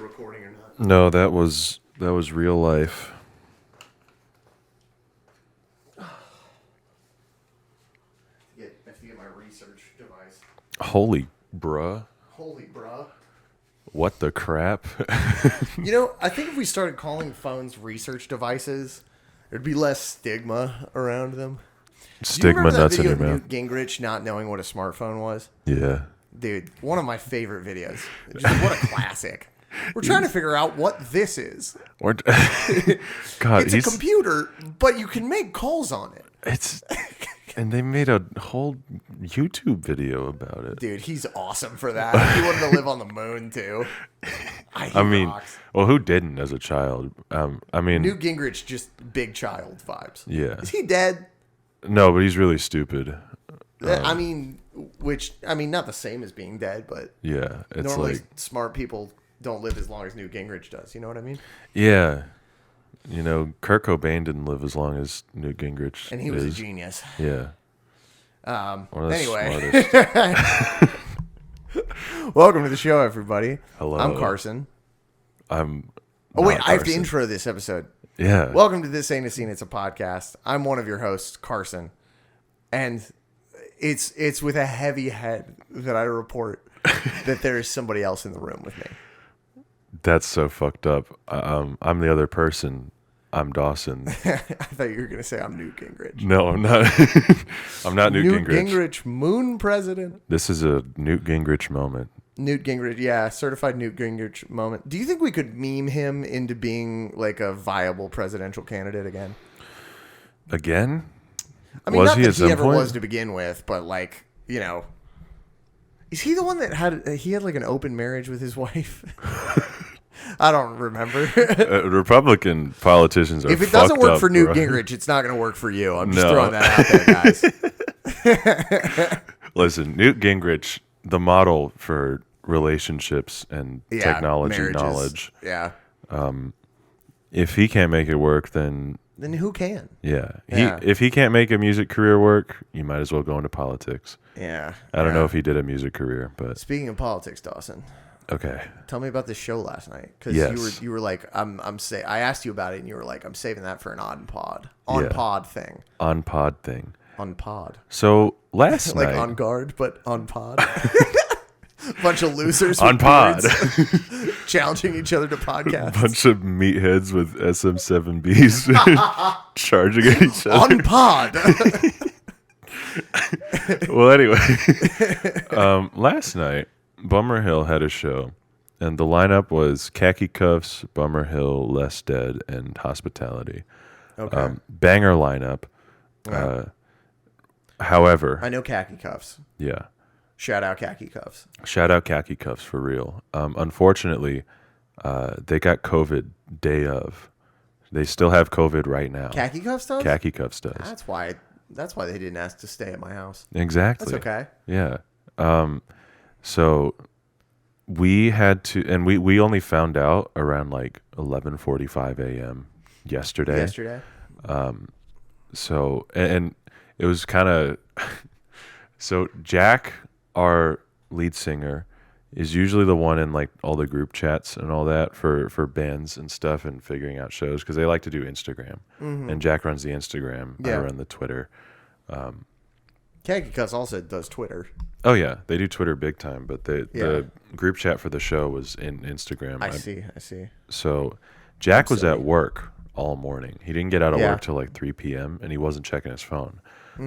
recording or not. No, that was real life. I have to get my research device. Holy bruh. Holy bruh. What the crap? I think if we started calling phones research devices, there'd be less stigma around them. Stigma nuts in your Video of mouth. Newt Gingrich not knowing what a smartphone was? Yeah. Dude, one of my favorite videos. Just, what a classic. We're trying to figure out what this is. God, It's a computer, but you can make calls on it. And they made a whole YouTube video about it. Dude, he's awesome for that. He wanted to live on the moon, too. I mean, rocks. well, who didn't as a child? Newt Gingrich, just big child vibes. Yeah. Is he dead? No, but he's really stupid. Not the same as being dead, but Yeah, it's normally like, smart people don't live as long as Newt Gingrich does. You know what I mean? yeah. Kurt Cobain didn't live as long as Newt Gingrich. And he was a genius. Yeah. One of the Anyway. smartest. Welcome to the show, everybody. Hello. I'm Carson. I'm. Oh, wait, not I have to Carson. intro this episode. Yeah. Welcome to This Ain't a Scene, It's a Podcast. I'm one of your hosts, Carson. And it's with a heavy head that I report that there is somebody else in the room with me. That's so fucked up. I'm the other person. I'm Dawson. I thought you were going to say I'm Newt Gingrich. No, I'm not. I'm not Newt Gingrich. Newt Gingrich, moon president. This is a Newt Gingrich moment. Newt Gingrich, yeah, certified Newt Gingrich moment. Do you think we could meme him into being like a viable presidential candidate again? Again? I mean, Was not he that at he some ever point? was to begin with, but like, is he the one that had like an open marriage with his wife? I don't remember. Republican politicians are If it doesn't fucked work up, for Newt bro. Gingrich, it's not going to work for you. I'm just No. throwing that out there, guys. Listen, Newt Gingrich, the model for relationships and Yeah, technology marriages. knowledge. Yeah. If he can't make it work, then Then who can? yeah. Yeah. If he can't make a music career work, you might as well go into politics. Yeah. I don't know if he did a music career, but Speaking of politics, Dawson, okay. tell me about this show last night, because Yes. you were like, I asked you about it, and you were like, I'm saving that for an on pod thing. On pod thing. On pod. So last Like night on guard, but on pod. Bunch of losers on with pod, beards challenging each other to podcasts. bunch of meatheads with SM7Bs charging at each other. On pod. Well, anyway, last night Bummer Hill had a show, and the lineup was Khaki Cuffs, Bummer Hill, Less Dead, and Hospitality. Okay. Banger lineup. However, I know khaki cuffs. yeah. Shout out khaki cuffs. Shout out Khaki Cuffs for real. Unfortunately, they got COVID day of. They still have COVID right now. Khaki cuffs does? Khaki Cuffs does. That's why they didn't ask to stay at my house. Exactly. That's okay. Yeah. So we had to, and we only found out around like 11:45 a.m. yesterday. So, and it was kind of, so Jack, our lead singer, is usually the one in like all the group chats and all that for bands and stuff and figuring out shows, because they like to do Instagram. And Jack runs the Instagram. Yeah. I run the Twitter. Khaki cuffs also does Twitter. Oh yeah, they do Twitter big time, but the group chat for the show was in Instagram. I see. So Jack was at work all morning. He didn't get out of Yeah. work till like 3 p.m. and he wasn't checking his phone.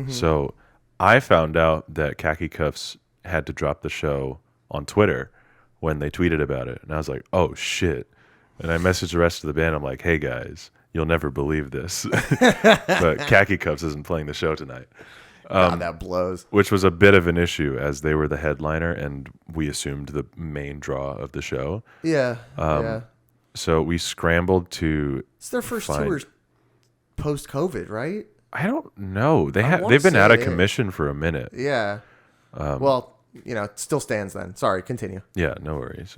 So I found out that Khaki Cuffs had to drop the show on Twitter when they tweeted about it. And I was like, oh shit. And I messaged the rest of the band. I'm like, hey guys, you'll never believe this. But Khaki Cuffs isn't playing the show tonight. God, that blows. Which was a bit of an issue, as they were the headliner and we assumed the main draw of the show. Yeah. Yeah. So we scrambled to It's their first find- tour post-COVID, right? I don't know. wanna They've been say out of it is. commission for a minute. Yeah. Well, it still stands then. Sorry, continue. Yeah, no worries.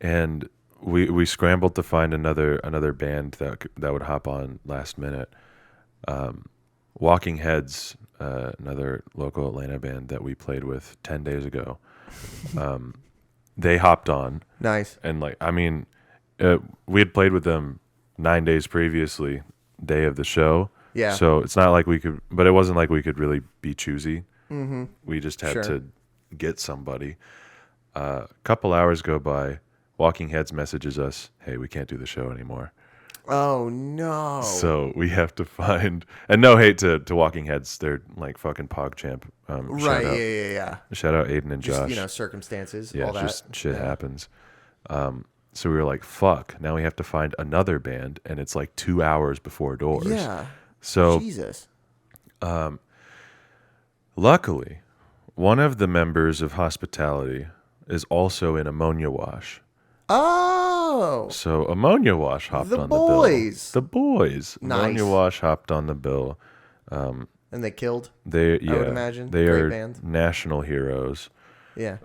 And we scrambled to find another band that would hop on last minute. Walking Heads, another local Atlanta band that we played with 10 days ago. they hopped on. Nice. And like, I mean, we had played with them 9 days previously, day of the show. Yeah. So it's not like we could, but it wasn't like we could really be choosy. Mm-hmm. We just had Sure. to get somebody. A couple hours go by. Walking Heads messages us, "Hey, we can't do the show anymore." Oh no. So we have to find, and no hate to Walking Heads, they're like fucking PogChamp. Right. Yeah. Shout out Aiden and Just Josh. circumstances. Yeah, all that. just shit happens. So we were like, fuck, now we have to find another band, and it's like 2 hours before doors. Yeah. So Jesus. luckily, one of the members of Hospitality is also in Ammonia Wash. Oh. So Ammonia Wash hopped on boys. the bill. The boys. Nice. Ammonia Wash hopped on the bill. And they killed. They, I would imagine. They Great are band. national heroes. Yeah.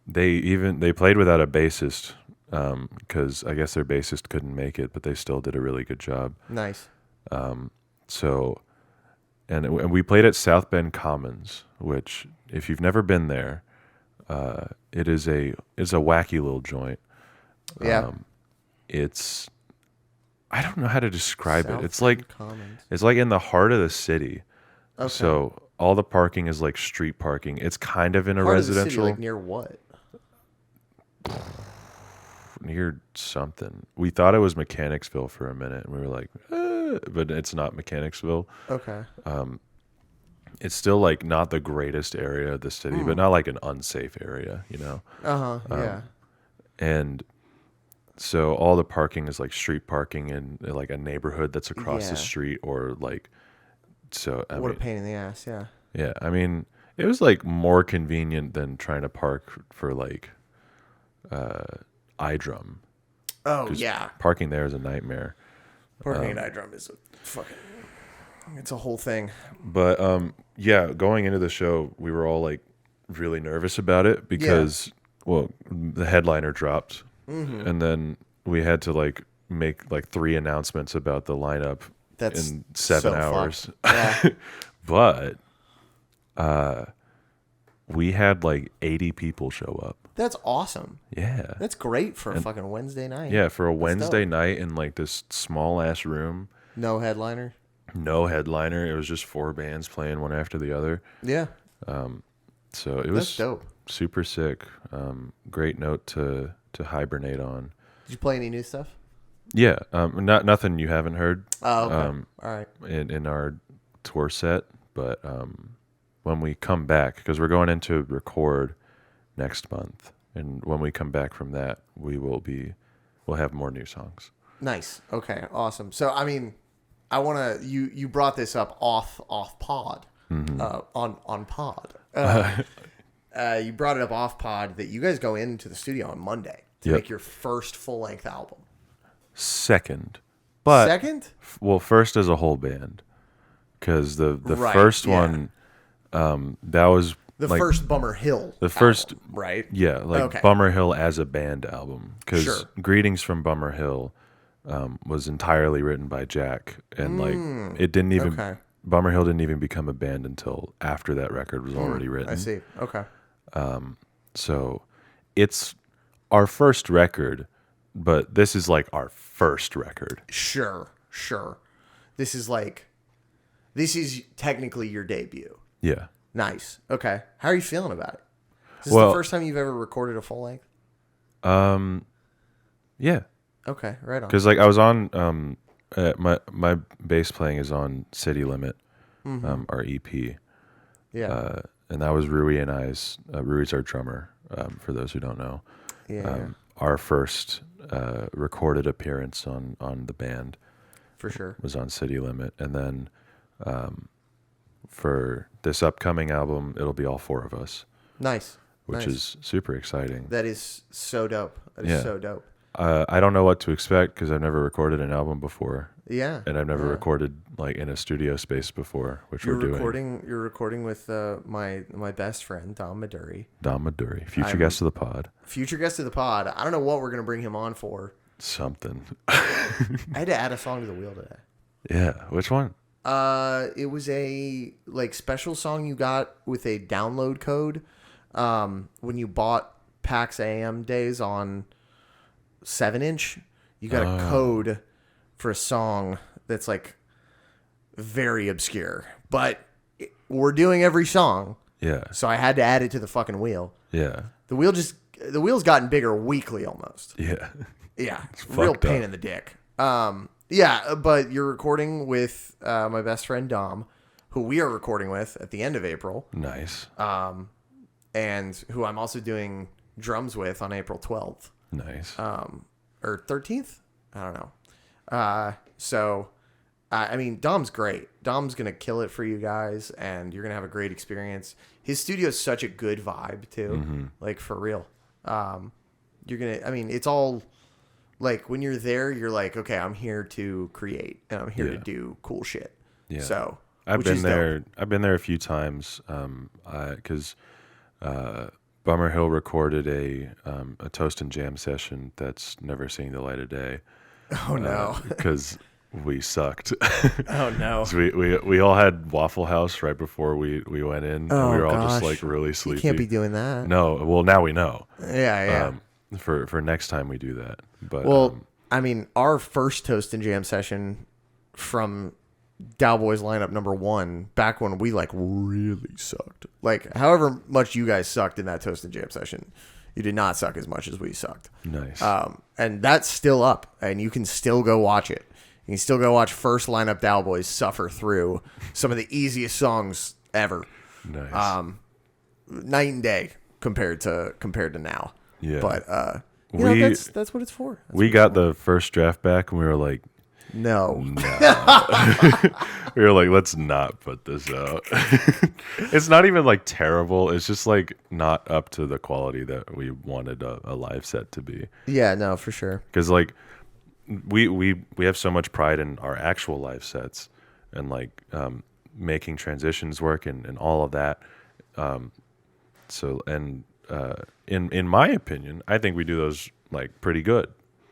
They played without a bassist because I guess their bassist couldn't make it, but they still did a really good job. Nice. So, and we played at South Bend Commons, which if you've never been there, it's a wacky little joint. Yeah. It's I don't know how to describe it. It's South like Bend Commons. it's like in the heart of the city. Okay. So all the parking is like street parking. It's kind of in a Part of the city, residential like near what? near something. We thought it was Mechanicsville for a minute, and we were like, but it's not Mechanicsville. Okay. It's still like not the greatest area of the city, but not like an unsafe area, you know? Yeah. And so all the parking is like street parking in like a neighborhood that's across the Yeah. street, or like, so I What mean, a pain in the ass. Yeah. yeah, I mean, it was like more convenient than trying to park for like iDrum. Oh 'Cause yeah. parking there is a nightmare. Parking at iDrum is a fucking. It's a whole thing. But yeah, going into the show, we were all like really nervous about it because well, the headliner dropped, and then we had to like make like 3 announcements about the lineup That's in 7 so hours. fucked. Yeah. But we had like 80 people show up. That's awesome. Yeah. That's great for a fucking Wednesday night. Yeah, for a That's Wednesday dope. night in like this small ass room, No headliner. no headliner. It was just 4 bands playing one after the other. Yeah. So it That's was dope. super sick. Great note to hibernate on. Did you play any new stuff? Yeah, nothing you haven't heard Oh, okay. All right. in our tour set, but when we come back, because we're going into record next month, and when we come back from that, we'll have more new songs. Nice. Okay. Awesome. So, I mean, I want to. You brought this up off pod. On pod. You brought it up off pod that you guys go into the studio on Monday to Yep. make your first full length album. Second, but Second? well, first as a whole band, because the Right, first yeah. one, that was The like, first Bummer Hill. the first album, right? Yeah, like Okay. Bummer Hill as a band album. Because Sure. Greetings from Bummer Hill was entirely written by Jack, and like it didn't even okay. Bummer Hill didn't even become a band until after that record was already written. I see. Okay. So it's our first record, but this is like our first record. Sure. This is technically your debut. Yeah. Nice. Okay. How are you feeling about it? Is this Well- the first time you've ever recorded a full length? Yeah. Okay. Right on. Because like I was on my bass playing is on City Limit, our EP. Yeah. And that was Rui and I's. Rui's our drummer, for those who don't know. Yeah. Our first recorded appearance on the band For sure. was on City Limit. And then for this upcoming album, it'll be all 4 of us, Nice. which is super exciting. That is so dope. That is Yeah. so dope. I don't know what to expect because I've never recorded an album before. Yeah. And I've never Yeah. recorded like in a studio space before, which You're we're doing. recording with my best friend Dom Maduri, Dom Maduri, future I'm- guest of the pod. future guest of the pod. I don't know what we're gonna bring him on for. Something. I had to add a song to the wheel today. Yeah. Which one? It was a like special song you got with a download code. When you bought PAX AM Days on 7-inch, you got a code for a song that's like very obscure, but we're doing every song. Yeah. So I had to add it to the fucking wheel. Yeah. The wheel's gotten bigger weekly almost. Yeah. Yeah. Real pain in the dick. Yeah, but you're recording with my best friend Dom, who we are recording with at the end of April. Nice. And who I'm also doing drums with on April 12th. Nice. Or 13th? I don't know. So, I mean, Dom's great. Dom's going to kill it for you guys, and you're going to have a great experience. His studio is such a good vibe, too. Like, for real. You're going to, I mean, it's all, like, when you're there, you're like, okay, I'm here to create, and I'm here to do cool shit. Yeah. So, I've been there. Dope. I've been there a few times, because Bummer Hill recorded a Toast and Jam session that's never seeing the light of day. Oh no! Because we sucked. Oh no! So we all had Waffle House right before we went in. Oh, and we were all gosh. just like really sleepy. You can't be doing that. No. Well, now we know. Yeah. For next time we do that. But I mean, our first Toast and Jam session from Cowboys lineup number 1, back when we like really sucked. Like, however much you guys sucked in that Toast and Jam session, you did not suck as much as we sucked. Nice. And that's still up, and you can still go watch it. You can still go watch first lineup Cowboys suffer through some of the easiest songs ever. Nice. Night and day compared to now. Yeah. But that's what it's for. We got the first draft back, and we were like, No. We were like, let's not put this out. It's not even like terrible. It's just like not up to the quality that we wanted a live set to be. Yeah, no, for sure. Because like we have so much pride in our actual live sets and like making transitions work and all of that. In my opinion, I think we do those like pretty good.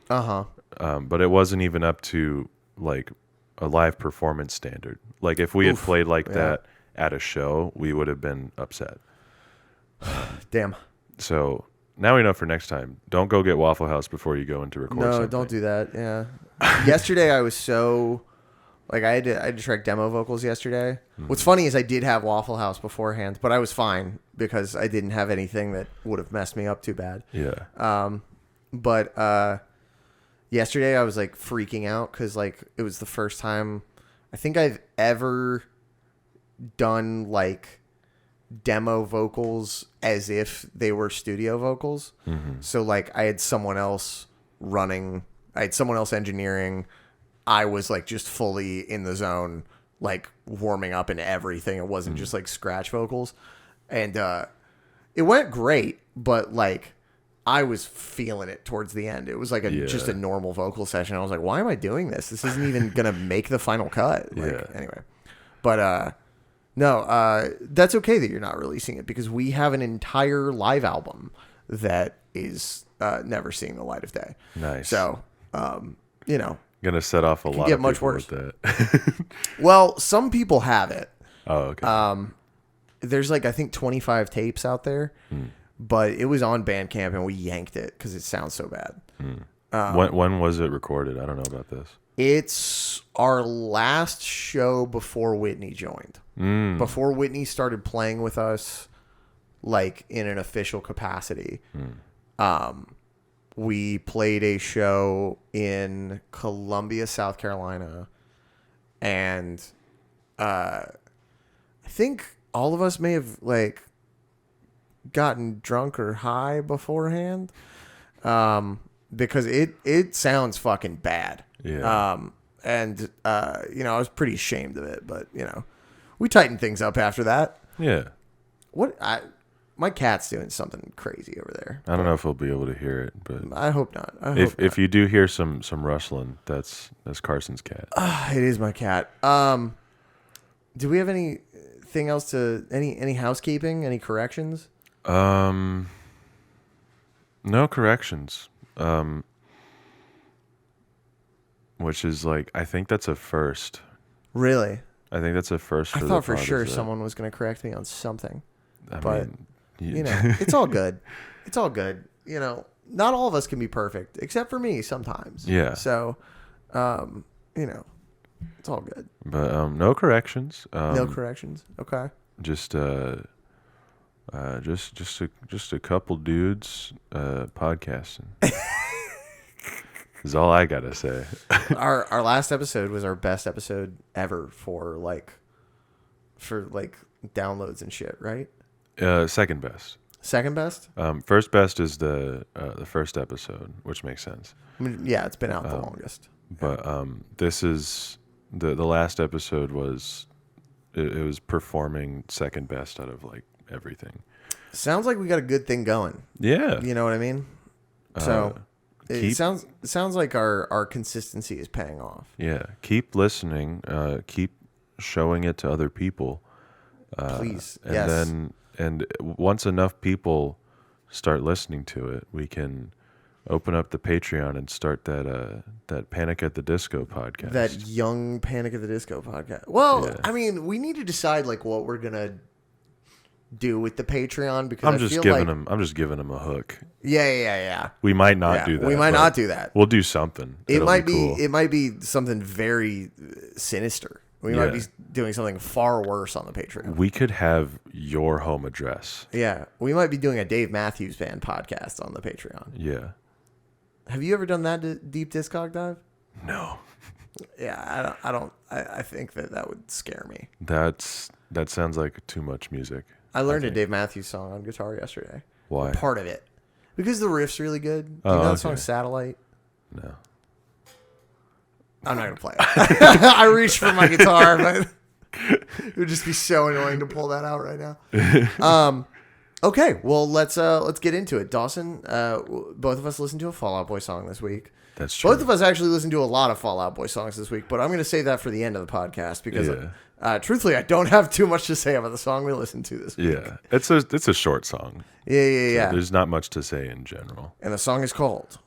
But it wasn't even up to like a live performance standard. Like if we had played like that at a show, we would have been upset. Damn. So now we know for next time. Don't go get Waffle House before you go into record. No, don't do that. Yeah. Yesterday I was so like I had to track demo vocals yesterday. What's funny is I did have Waffle House beforehand, but I was fine because I didn't have anything that would have messed me up too bad. Yeah. But yesterday I was like freaking out because like it was the first time I think I've ever done like demo vocals as if they were studio vocals. So like I had someone else running, I had someone else engineering. I was like just fully in the zone, like warming up and everything. It wasn't just like scratch vocals. And it went great, but like I was feeling it towards the end. It was like just a normal vocal session. I was like, why am I doing this? This isn't even going to make the final cut. Like, anyway. But no, that's okay that you're not releasing it because we have an entire live album that is never seeing the light of day. Nice. So, you know. Gonna set off a lot of much people worse. with that. Well, some people have it. Oh, okay. There's like, I think 25 tapes out there. But it was on Bandcamp and we yanked it because it sounds so bad. When was it recorded? I don't know about this. It's our last show before Whitney joined. Before Whitney started playing with us, like in an official capacity. We played a show in Columbia, South Carolina. And I think all of us may have like gotten drunk or high beforehand, because it sounds fucking bad. And you know, I was pretty ashamed of it, but you know, we tightened things up after that. My cat's doing something crazy over there. I don't know if we'll be able to hear it, but I hope not. If you do hear some rustling, that's Carson's cat. It is my cat. Do we have anything else any housekeeping, any corrections? No corrections. Which is like, I think that's a first. Really? I think that's a first. I thought for sure someone was going to correct me on something. I mean, You know, it's all good. It's all good. You know, not all of us can be perfect, except for me sometimes. Yeah. So, you know, it's all good. But no corrections. No corrections. Okay. Just a couple dudes podcasting. Is all I gotta say. Our last episode was our best episode ever for downloads and shit, right? Second best. Second best? First best is the first episode, which makes sense. I mean, yeah, it's been out the longest. But this is the last episode was it was performing second best out of like everything. Sounds like we got a good thing going. Yeah. You know what I mean? So it sounds like our consistency is paying off. Yeah. Keep listening. Keep showing it to other people. Please. And yes. And once enough people start listening to it, we can open up the Patreon and start that Panic at the Disco podcast. That young Panic at the Disco podcast. Well, Yeah. I mean, we need to decide like what we're gonna do with the Patreon because I'm just giving them a hook. Yeah. We might not do that. We might not do that. We'll do something. It might be cool. it might be something very sinister. We might be doing something far worse on the Patreon. We could have your home address. Yeah, we might be doing a Dave Matthews Band podcast on the Patreon. Yeah. Have you ever done that deep Discog dive? No. Yeah, I think that would scare me. That sounds like too much music. I learned a Dave Matthews song on guitar yesterday. Why? Part of it. Because the riff's really good. Do you Oh, know the okay. song Satellite? No. I'm not going to play it. I reached for my guitar, but it would just be so annoying to pull that out right now. Okay, well, let's get into it. Dawson, both of us listened to a Fall Out Boy song this week. That's true. Both of us actually listened to a lot of Fall Out Boy songs this week, but I'm going to save that for the end of the podcast because, truthfully, I don't have too much to say about the song we listened to this week. Yeah. It's a short song. Yeah. So there's not much to say in general. And the song is called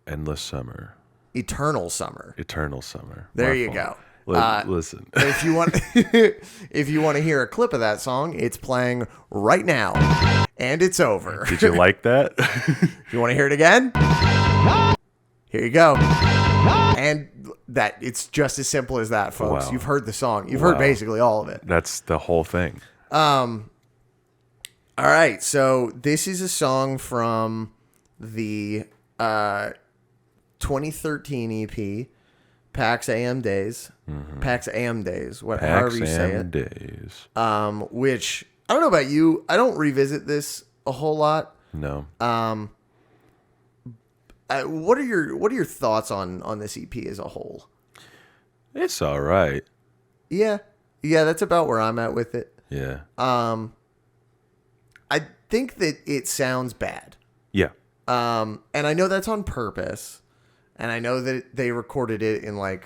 Endless Summer. Eternal Summer. Eternal Summer. There My you fault. go. Listen. If you want, if you want to hear a clip of that song, it's playing right now, and it's over. Did you like that? If you want to hear it again, here you go. And that it's just as simple as that, folks. Wow. You've heard the song. You've heard basically all of it. That's the whole thing. All right. So this is a song from the 2013 EP. PAX AM Days, PAX AM Days, however you say it. Days. Which I don't know about you. I don't revisit this a whole lot. No. What are your thoughts on this EP as a whole? It's all right. Yeah, that's about where I'm at with it. Yeah. I think that it sounds bad. Yeah. And I know that's on purpose. And I know that they recorded it in like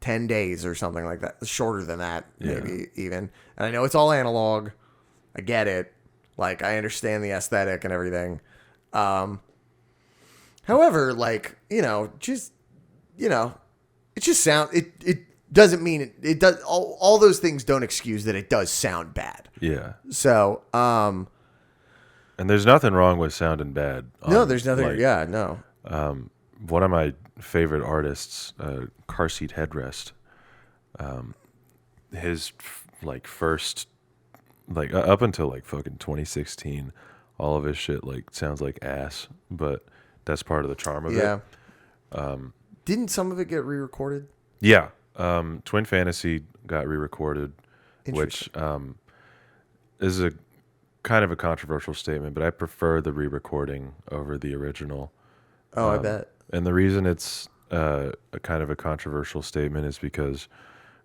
10 days or something like that. Shorter than that, maybe even. And I know it's all analog. I get it. Like, I understand the aesthetic and everything. However, like, it just sound, it doesn't mean it does, all those things don't excuse that it does sound bad. Yeah. So, and there's nothing wrong with sounding bad. No, there's nothing, no. One of my favorite artists, Seat Headrest, his first, up until like fucking 2016, all of his shit like sounds like ass, but that's part of the charm of it. Didn't some of it get re-recorded? Yeah. Twin Fantasy got re-recorded, which is a kind of a controversial statement, but I prefer the re-recording over the original. Oh, I bet. And the reason it's a kind of a controversial statement is because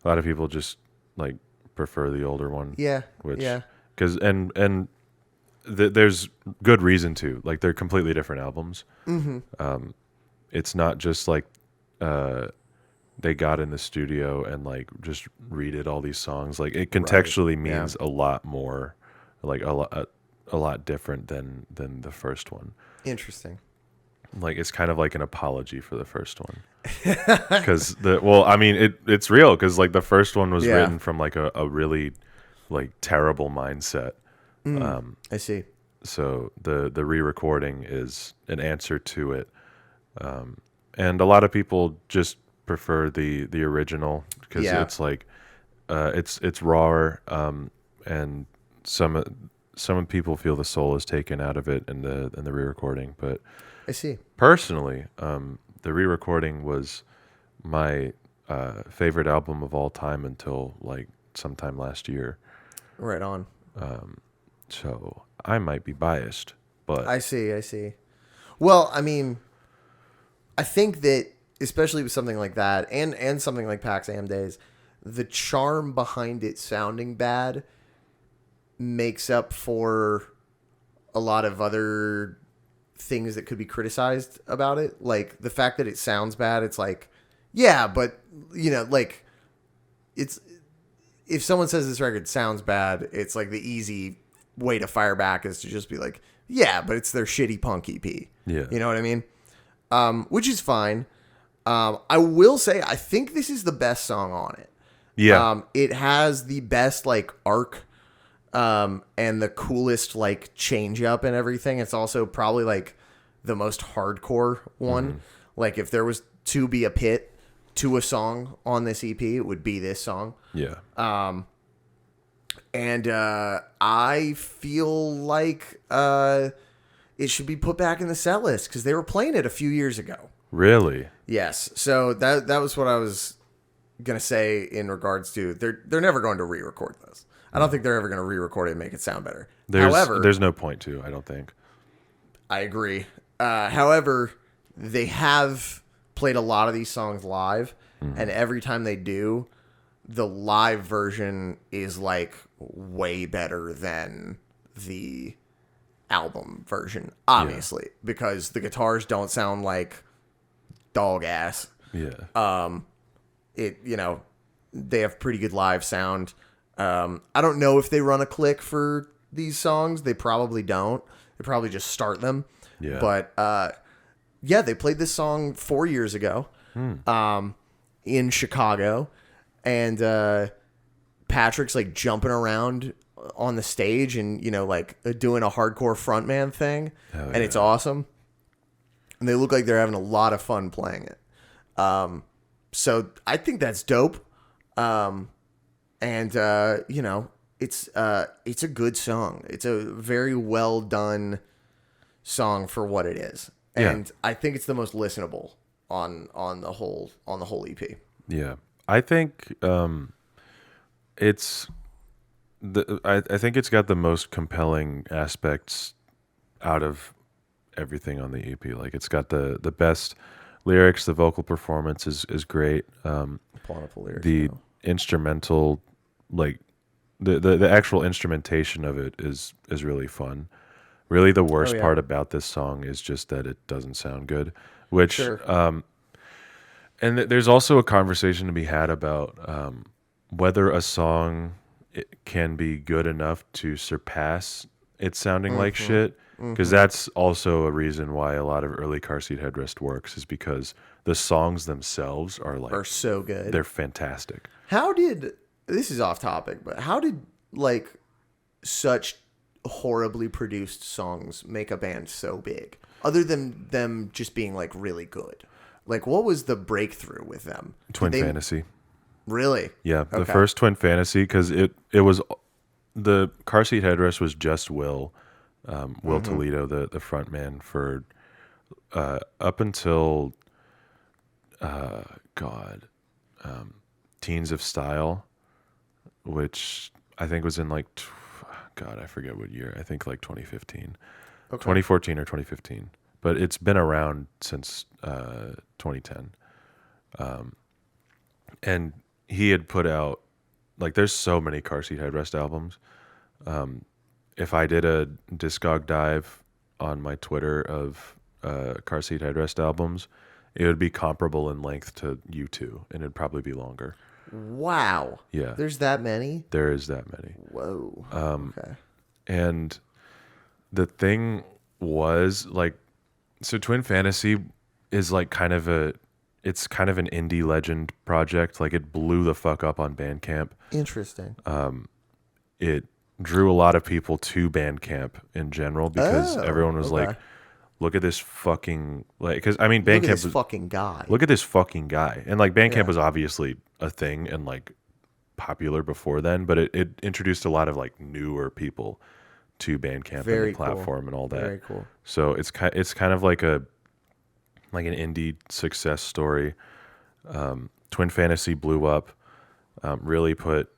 a lot of people just like prefer the older one. Yeah. Because there's good reason to. Like, they're completely different albums. Mm-hmm. It's not just like they got in the studio and like just redid all these songs. Like, it contextually means a lot more, like a lot different than the first one. Interesting. Like, it's kind of like an apology for the first one. Because it's real, because like the first one was written from like a really like terrible mindset I see. So the re-recording is an answer to it, and a lot of people just prefer the original because Yeah. it's like it's rawer, and some people feel the soul is taken out of it in the re-recording. But I see. personally, the re-recording was my favorite album of all time until like sometime last year. Right on. So I might be biased, but I see. I see. Well, I mean, I think that especially with something like that, and something like PAX AM Days, the charm behind it sounding bad makes up for a lot of other things that could be criticized about it. Like the fact that it sounds bad, it's like, yeah, but like it's if someone says this record sounds bad, it's like the easy way to fire back is to just be like, yeah, but it's their shitty punk EP. yeah, You know what I mean? Which is fine. I will say I think this is the best song on it. yeah, It has the best like arc, and the coolest like change up and everything. It's also probably like the most hardcore one. Like if there was to be a pit to a song on this EP, it would be this song. yeah. And I feel like it should be put back in the set list because they were playing it a few years ago. Really? Yes, so that was what I was gonna say in regards to they're never going to re-record this. I don't think they're ever gonna re-record it and make it sound better. However, There's no point to. I don't think. I agree. However, they have played a lot of these songs live, and every time they do, the live version is like way better than the album version, obviously, because the guitars don't sound like dog ass. Yeah. They have pretty good live sound. I don't know if they run a click for these songs. They probably don't. They probably just start them. Yeah. But yeah, they played this song 4 years ago in Chicago, and Patrick's like jumping around on the stage and like doing a hardcore frontman thing, and it's awesome. And they look like they're having a lot of fun playing it. So I think that's dope. And it's a good song. It's a very well done song for what it is. And I think it's the most listenable on the whole EP. Yeah. I think it's I think it's got the most compelling aspects out of everything on the EP. Like it's got the best lyrics, the vocal performance is great. Plentiful lyrics. The instrumental, like the actual instrumentation of it is really fun. Really, the worst part about this song is just that it doesn't sound good. Which, and there's also a conversation to be had about whether a song can be good enough to surpass it sounding like shit. Because that's also a reason why a lot of early Car Seat Headrest works, is because the songs themselves are so good. They're fantastic. This is off topic, but how did like such horribly produced songs make a band so big? Other than them just being like really good. Like what was the breakthrough with them? Twin Fantasy. Really? Yeah, the first Twin Fantasy, because it was the Car Seat Headrest was just Will Toledo, the front man for up until Teens of Style, which I think was in like I forget what year. I think like 2015, 2014 or 2015. But it's been around since 2010, and he had put out like there's so many Car Seat Headrest albums. If I did a Discog dive on my Twitter of Car Seat Headrest albums, it would be comparable in length to U2, and it'd probably be longer. Wow. Yeah. There's that many? There is that many. Whoa. Okay. And the thing was like, so Twin Fantasy is like it's kind of an indie legend project. Like it blew the fuck up on Bandcamp. Interesting. It drew a lot of people to Bandcamp in general because everyone was like, look at this fucking, like, because I mean, Look at Bandcamp this was, fucking guy. look at this fucking guy. And like Bandcamp Yeah. was obviously a thing and like popular before then, but it introduced a lot of like newer people to Bandcamp Very and the platform and all that. Very cool. So it's kind of like an indie success story. Twin Fantasy blew up, really put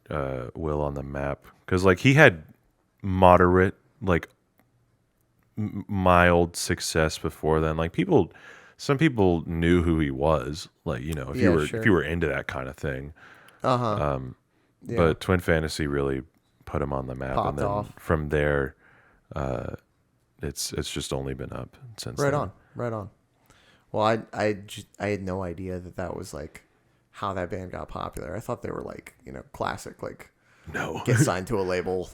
Will on the map because like he had moderate, like mild success before then. Like some people knew who he was. Like, you know, if you were into that kind of thing. But Twin Fantasy really put him on the map, Popped and then off. from there, it's just only been up since. Right then. Right on. Well, I had no idea that was like how that band got popular. I thought they were like, you know, classic, like No, get signed to a label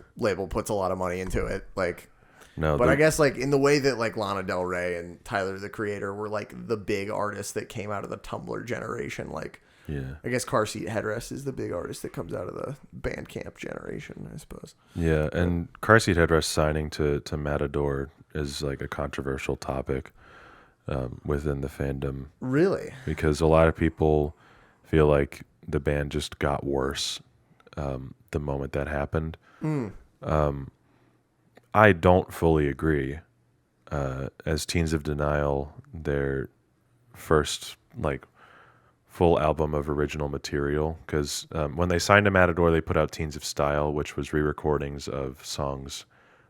puts a lot of money into it, like. no. But I guess like in the way that like Lana Del Rey and Tyler the Creator were like the big artists that came out of the Tumblr generation, like. Yeah. I guess Car Seat Headrest is the big artist that comes out of the Bandcamp generation, I suppose. Yeah, and Car Seat Headrest signing to Matador is like a controversial topic within the fandom. Really? Because a lot of people feel like the band just got worse the moment that happened. I don't fully agree. As Teens of Denial, their first like full album of original material, because when they signed to Matador, they put out Teens of Style, which was re-recordings of songs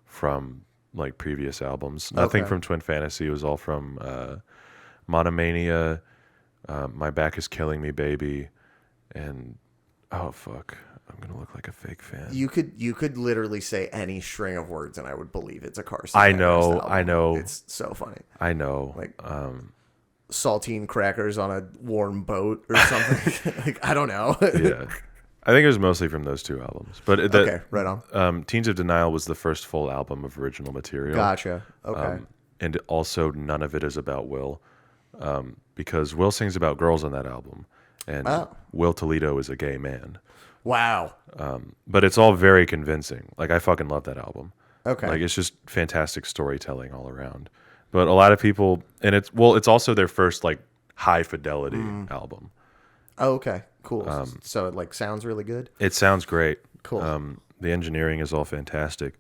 from like previous albums. Nothing from Twin Fantasy. It was all from Monomania, My Back Is Killing Me, Baby, and oh fuck, I'm gonna look like a fake fan. You could literally say any string of words and I would believe it's a Car Seat I Headrest know, album. I know. It's so funny. I know. Like saltine crackers on a warm boat or something. Like, I don't know. Yeah. I think it was mostly from those two albums. But Okay, right on. Teens of Denial was the first full album of original material. Gotcha. Okay. And also none of it is about Will. Because Will sings about girls on that album. And Will Toledo is a gay man. Wow. But it's all very convincing. Like, I fucking love that album. Okay. Like, it's just fantastic storytelling all around. But a lot of people, and it's also their first like high fidelity album. Oh, okay. Cool. So it like sounds really good. It sounds great. Cool. The engineering is all fantastic.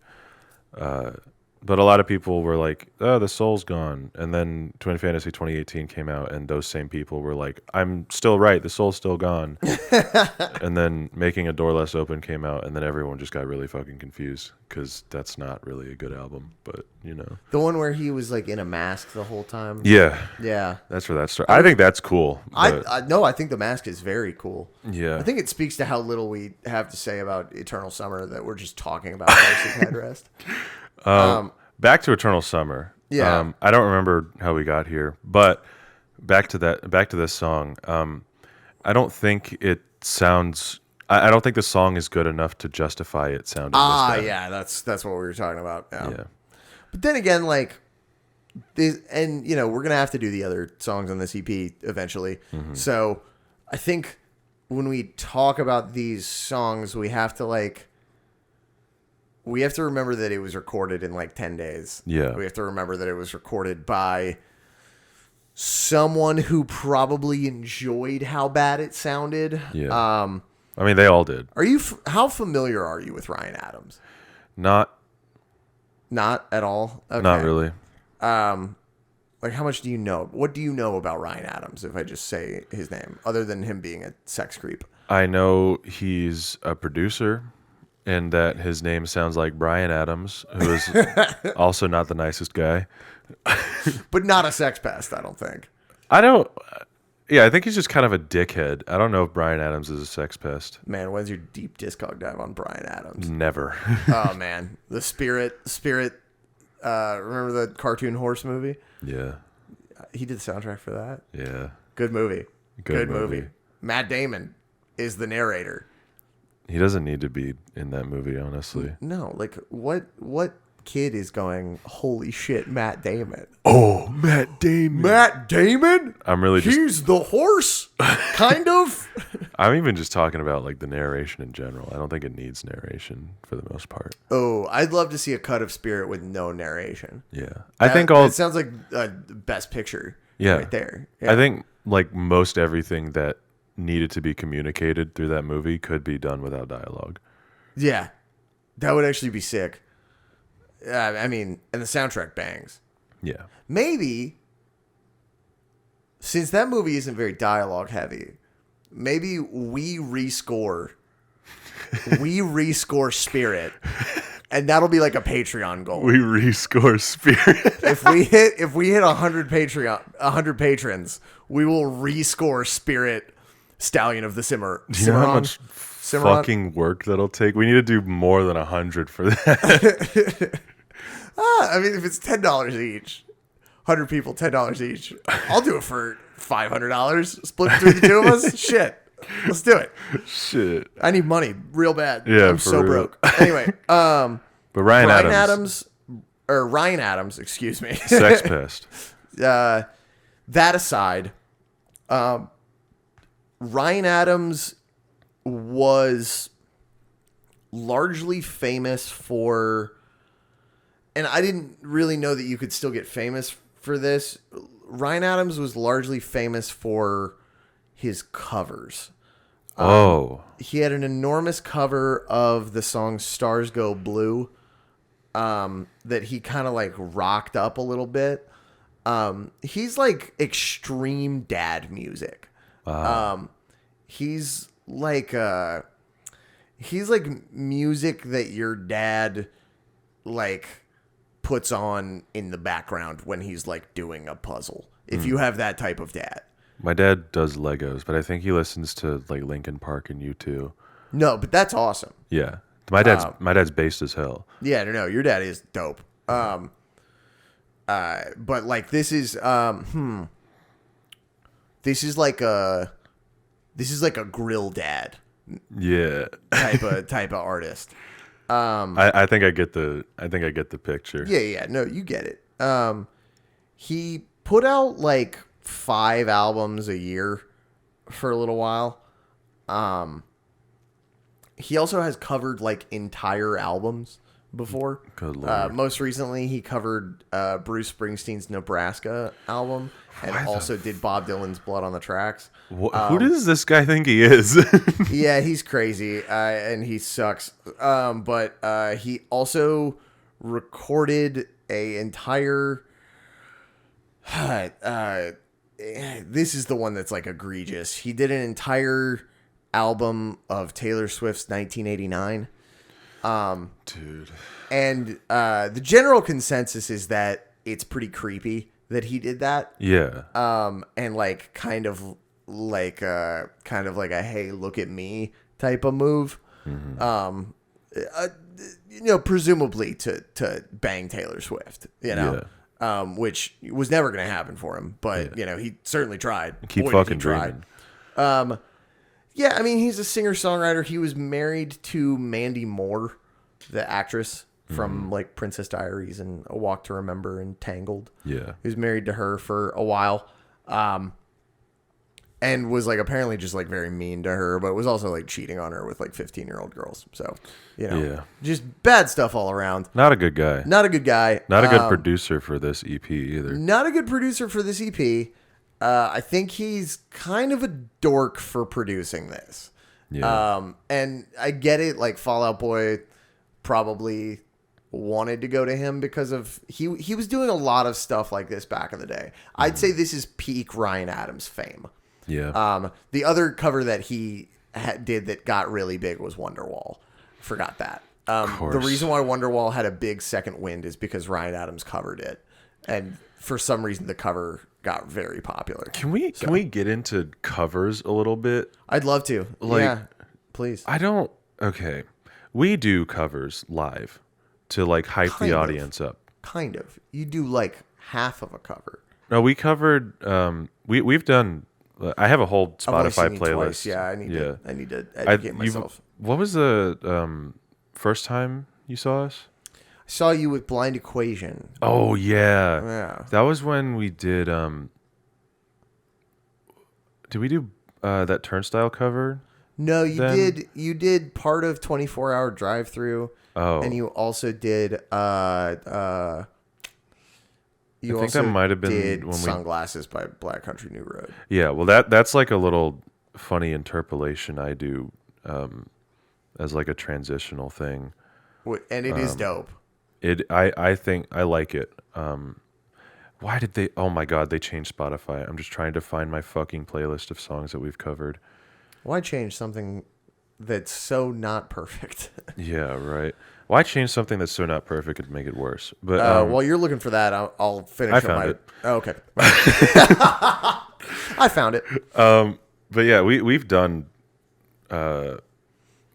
But a lot of people were like, oh, the soul's gone. And then Twin Fantasy 2018 came out, and those same people were like, I'm still right. The soul's still gone. And then Making a Door Less Open came out, and then everyone just got really fucking confused because that's not really a good album. But, you know. The one where he was like in a mask the whole time. Yeah. Yeah. That's where that started. I think that's cool. No, I think the mask is very cool. Yeah. I think it speaks to how little we have to say about Eternal Summer that we're just talking about Car Seat Headrest. Back to Eternal Summer. Yeah. I don't remember how we got here, but back to this song. I don't think it sounds. I don't think the song is good enough to justify it sounding. This bad. Yeah, that's what we were talking about. Yeah. But then again, like, and you know, we're gonna have to do the other songs on this EP eventually. Mm-hmm. So I think when we talk about these songs, we have to remember that it was recorded in like 10 days. Yeah. We have to remember that it was recorded by someone who probably enjoyed how bad it sounded. Yeah. I mean, they all did. How familiar are you with Ryan Adams? Not at all. Okay. Not really. Like, how much do you know? What do you know about Ryan Adams, if I just say his name, other than him being a sex creep? I know he's a producer, and that his name sounds like Brian Adams, who is also not the nicest guy. But not a sex pest, I don't think. Yeah, I think he's just kind of a dickhead. I don't know if Brian Adams is a sex pest. Man, when's your deep discog dive on Brian Adams? Never. Oh, man. The Spirit, remember the cartoon horse movie? Yeah. He did the soundtrack for that. Yeah. Good movie. Good movie. Matt Damon is the narrator. He doesn't need to be in that movie, honestly. No, like what kid is going, holy shit, Matt Damon. Oh, Matt Damon. Matt Damon? I'm really just... He's the horse? Kind of? I'm even just talking about like the narration in general. I don't think it needs narration for the most part. Oh, I'd love to see a cut of Spirit with no narration. Yeah. I think all... It sounds like Best Picture right there. Yeah. I think like most everything that needed to be communicated through that movie could be done without dialogue. Yeah. That would actually be sick. I mean, and the soundtrack bangs. Yeah. Maybe, since that movie isn't very dialogue heavy, maybe we rescore Spirit, and that'll be like a Patreon goal. We rescore Spirit. if we hit 100 patrons, we will rescore Spirit, Stallion of the Simmer. Do you know how much fucking work that'll take? We need to do more than 100 for that. I mean, if it's $10 each, 100 people, $10 each, I'll do it for $500. Split between the two of us. Shit, let's do it. Shit, I need money real bad. Yeah, I'm so real. broke. Anyway, but Ryan Adams, excuse me. Sex Pest. That aside, Ryan Adams was largely famous for, and I didn't really know that you could still get famous for this. Ryan Adams was largely famous for his covers. He had an enormous cover of the song Stars Go Blue that he kind of like rocked up a little bit. He's like extreme dad music. He's like music that your dad like puts on in the background when he's like doing a puzzle. If you have that type of dad. My dad does Legos, but I think he listens to like Linkin Park and U2. No, but that's awesome. Yeah. My dad's based as hell. Yeah, no, your dad is dope. But like this is like a grill dad. Yeah. type of artist. I think I get the picture. Yeah, no, you get it. He put out like 5 albums a year for a little while. He also has covered like entire albums before. Good Lord. Most recently, he covered Bruce Springsteen's Nebraska album and also did Bob Dylan's Blood on the Tracks. Who does this guy think he is? Yeah, he's crazy and he sucks. But he also recorded a entire... this is the one that's like egregious. He did an entire album of Taylor Swift's 1989. Dude. And the general consensus is that it's pretty creepy that he did that. Yeah. And like kind of like a hey, look at me type of move. Mm-hmm. Presumably to bang Taylor Swift, Yeah. Which was never going to happen for him, but he certainly tried. Keep fucking dreaming. Yeah, I mean, he's a singer-songwriter. He was married to Mandy Moore, the actress from like Princess Diaries and A Walk to Remember and Tangled. Yeah. He was married to her for a while. And was like apparently just like very mean to her, but was also like cheating on her with like 15-year-old girls. So, just bad stuff all around. Not a good guy. Not a good guy. Not a good producer for this EP either. Not a good producer for this EP. I think he's kind of a dork for producing this. Yeah. And I get it. Like Fall Out Boy probably wanted to go to him because of he was doing a lot of stuff like this back in the day. I'd say this is peak Ryan Adams fame. Yeah. The other cover that he did that got really big was Wonderwall. Forgot that. The reason why Wonderwall had a big second wind is because Ryan Adams covered it, and for some reason the cover got very popular. Can we get into covers a little bit? I'd love to. Yeah, please. Okay. We do covers live to like hype the audience up. Kind of. You do like half of a cover. No, we covered we've done I have a whole Spotify playlist. Twice. Yeah, I need to educate myself. What was the first time you saw us? I saw you with Blind Equation. Oh yeah. Yeah. That was when we did we do that Turnstile cover? No, you Then? did. You did part of 24-hour drive-through, Oh. and you also did. You I think also that might have been did when Sunglasses by Black Country New Road. Yeah, well that's like a little funny interpolation I do as like a transitional thing. And it is dope. I think I like it. Why did they? Oh my God, they changed Spotify. I'm just trying to find my fucking playlist of songs that we've covered. Why change something that's so not perfect? Yeah, right. Why change something that's so not perfect and make it worse? But While you're looking for that, I'll finish. I found it. Oh, okay. I found it. but yeah, we've done a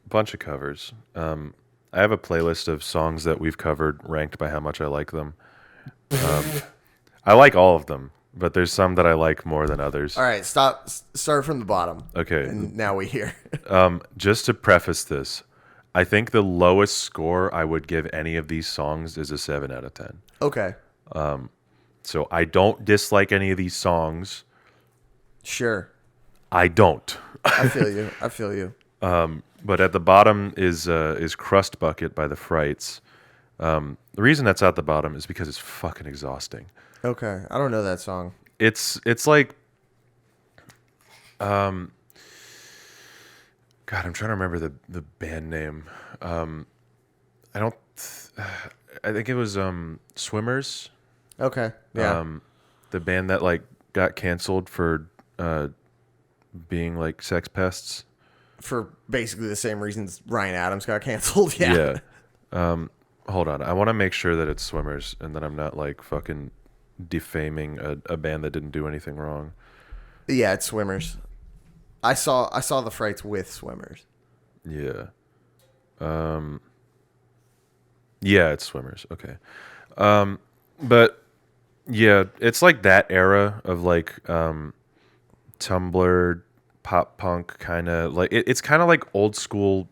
bunch of covers. I have a playlist of songs that we've covered ranked by how much I like them. I like all of them, but there's some that I like more than others. All right, start from the bottom. Okay. And now we hear. Just to preface this, I think the lowest score I would give any of these songs is a 7 out of 10. Okay. So I don't dislike any of these songs. Sure. I don't. I feel you. But at the bottom is Crust Bucket by the Frights. The reason that's at the bottom is because it's fucking exhausting. Okay. I don't know that song. It's like God, I'm trying to remember the band name. I think it was Swimmers. Okay. Yeah. The band that like got canceled for being like sex pests. For basically the same reasons Ryan Adams got canceled. Yeah. Hold on. I want to make sure that it's Swimmers and that I'm not like fucking defaming a band that didn't do anything wrong. Yeah, it's Swimmers. I saw the Frights with Swimmers. Yeah. Yeah, it's Swimmers. Okay. But yeah, it's like that era of like Tumblr pop punk kind of like it's kind of like old school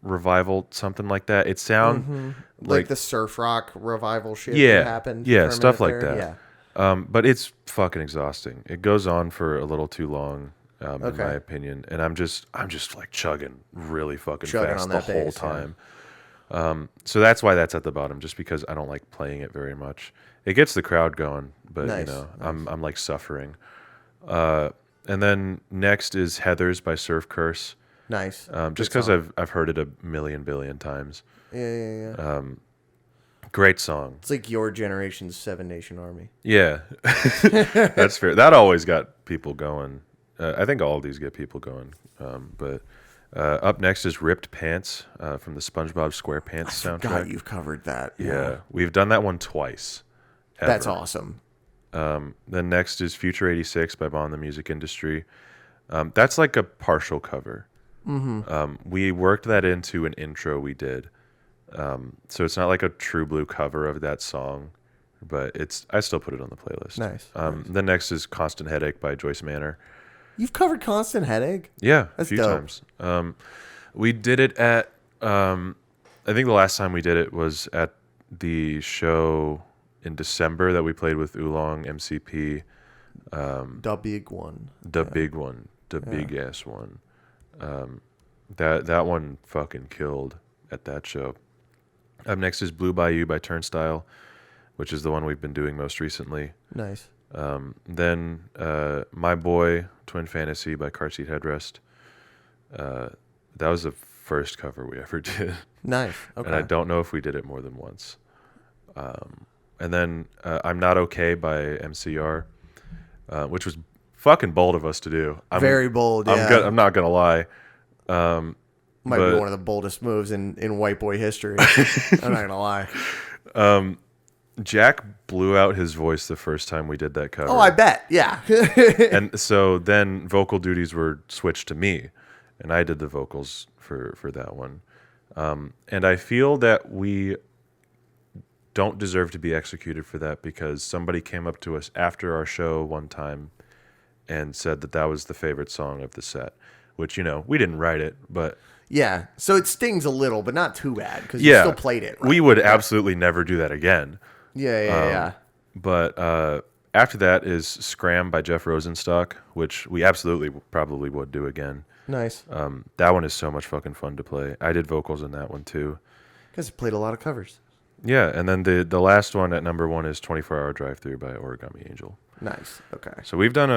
revival, something like that. It sound like the surf rock revival shit yeah, that happened. Yeah, for a stuff minute like there. that. Yeah. But it's fucking exhausting. It goes on for a little too long, in my opinion. And I'm just like chugging really fucking fast on the that whole bass, time. So that's why that's at the bottom, just because I don't like playing it very much. It gets the crowd going, but Nice, you know, nice. I'm like suffering. And then next is Heathers by Surf Curse. Nice. Just because I've heard it a million billion times. Yeah. Great song. It's like your generation's Seven Nation Army. Yeah, that's fair. That always got people going. I think all of these get people going. But up next is Ripped Pants from the SpongeBob SquarePants soundtrack. God, you've covered that. Yeah, we've done that one twice. Ever. That's awesome. Then next is Future 86 by Bond the Music Industry. That's like a partial cover. We worked that into an intro we did. So it's not like a true blue cover of that song, but I still put it on the playlist. Nice. Then next is Constant Headache by Joyce Manor. You've covered Constant Headache? Yeah, That's a few dope. times. We did it at, I think the last time we did it was at the show in December that we played with Oolong, MCP. The big one. Big one. The big ass one. That one fucking killed at that show. Up next is Blue Bayou by Turnstile, which is the one we've been doing most recently. Nice. Then My Boy, Twin Fantasy by Seat Headrest. That was the first cover we ever did. Nice. Okay. And I don't know if we did it more than once. And then I'm Not Okay by MCR, which was fucking bold of us to do. Very bold, yeah. I'm not going to lie. Might be one of the boldest moves in white boy history. I'm not going to lie. Jack blew out his voice the first time we did that cover. Oh, I bet. Yeah. And so then vocal duties were switched to me, and I did the vocals for that one. And I feel that we don't deserve to be executed for that because somebody came up to us after our show one time and said that was the favorite song of the set, which, you know, we didn't write it, but Yeah, so it stings a little, but not too bad because you still played it. Right? We would absolutely never do that again. Yeah. But after that is Scram by Jeff Rosenstock, which we absolutely probably would do again. Nice. That one is so much fucking fun to play. I did vocals in that one too. You guys have played a lot of covers. Yeah, and then the last one at number 1 is 24 Hour Drive Through by Origami Angel. Nice. Okay. So we've done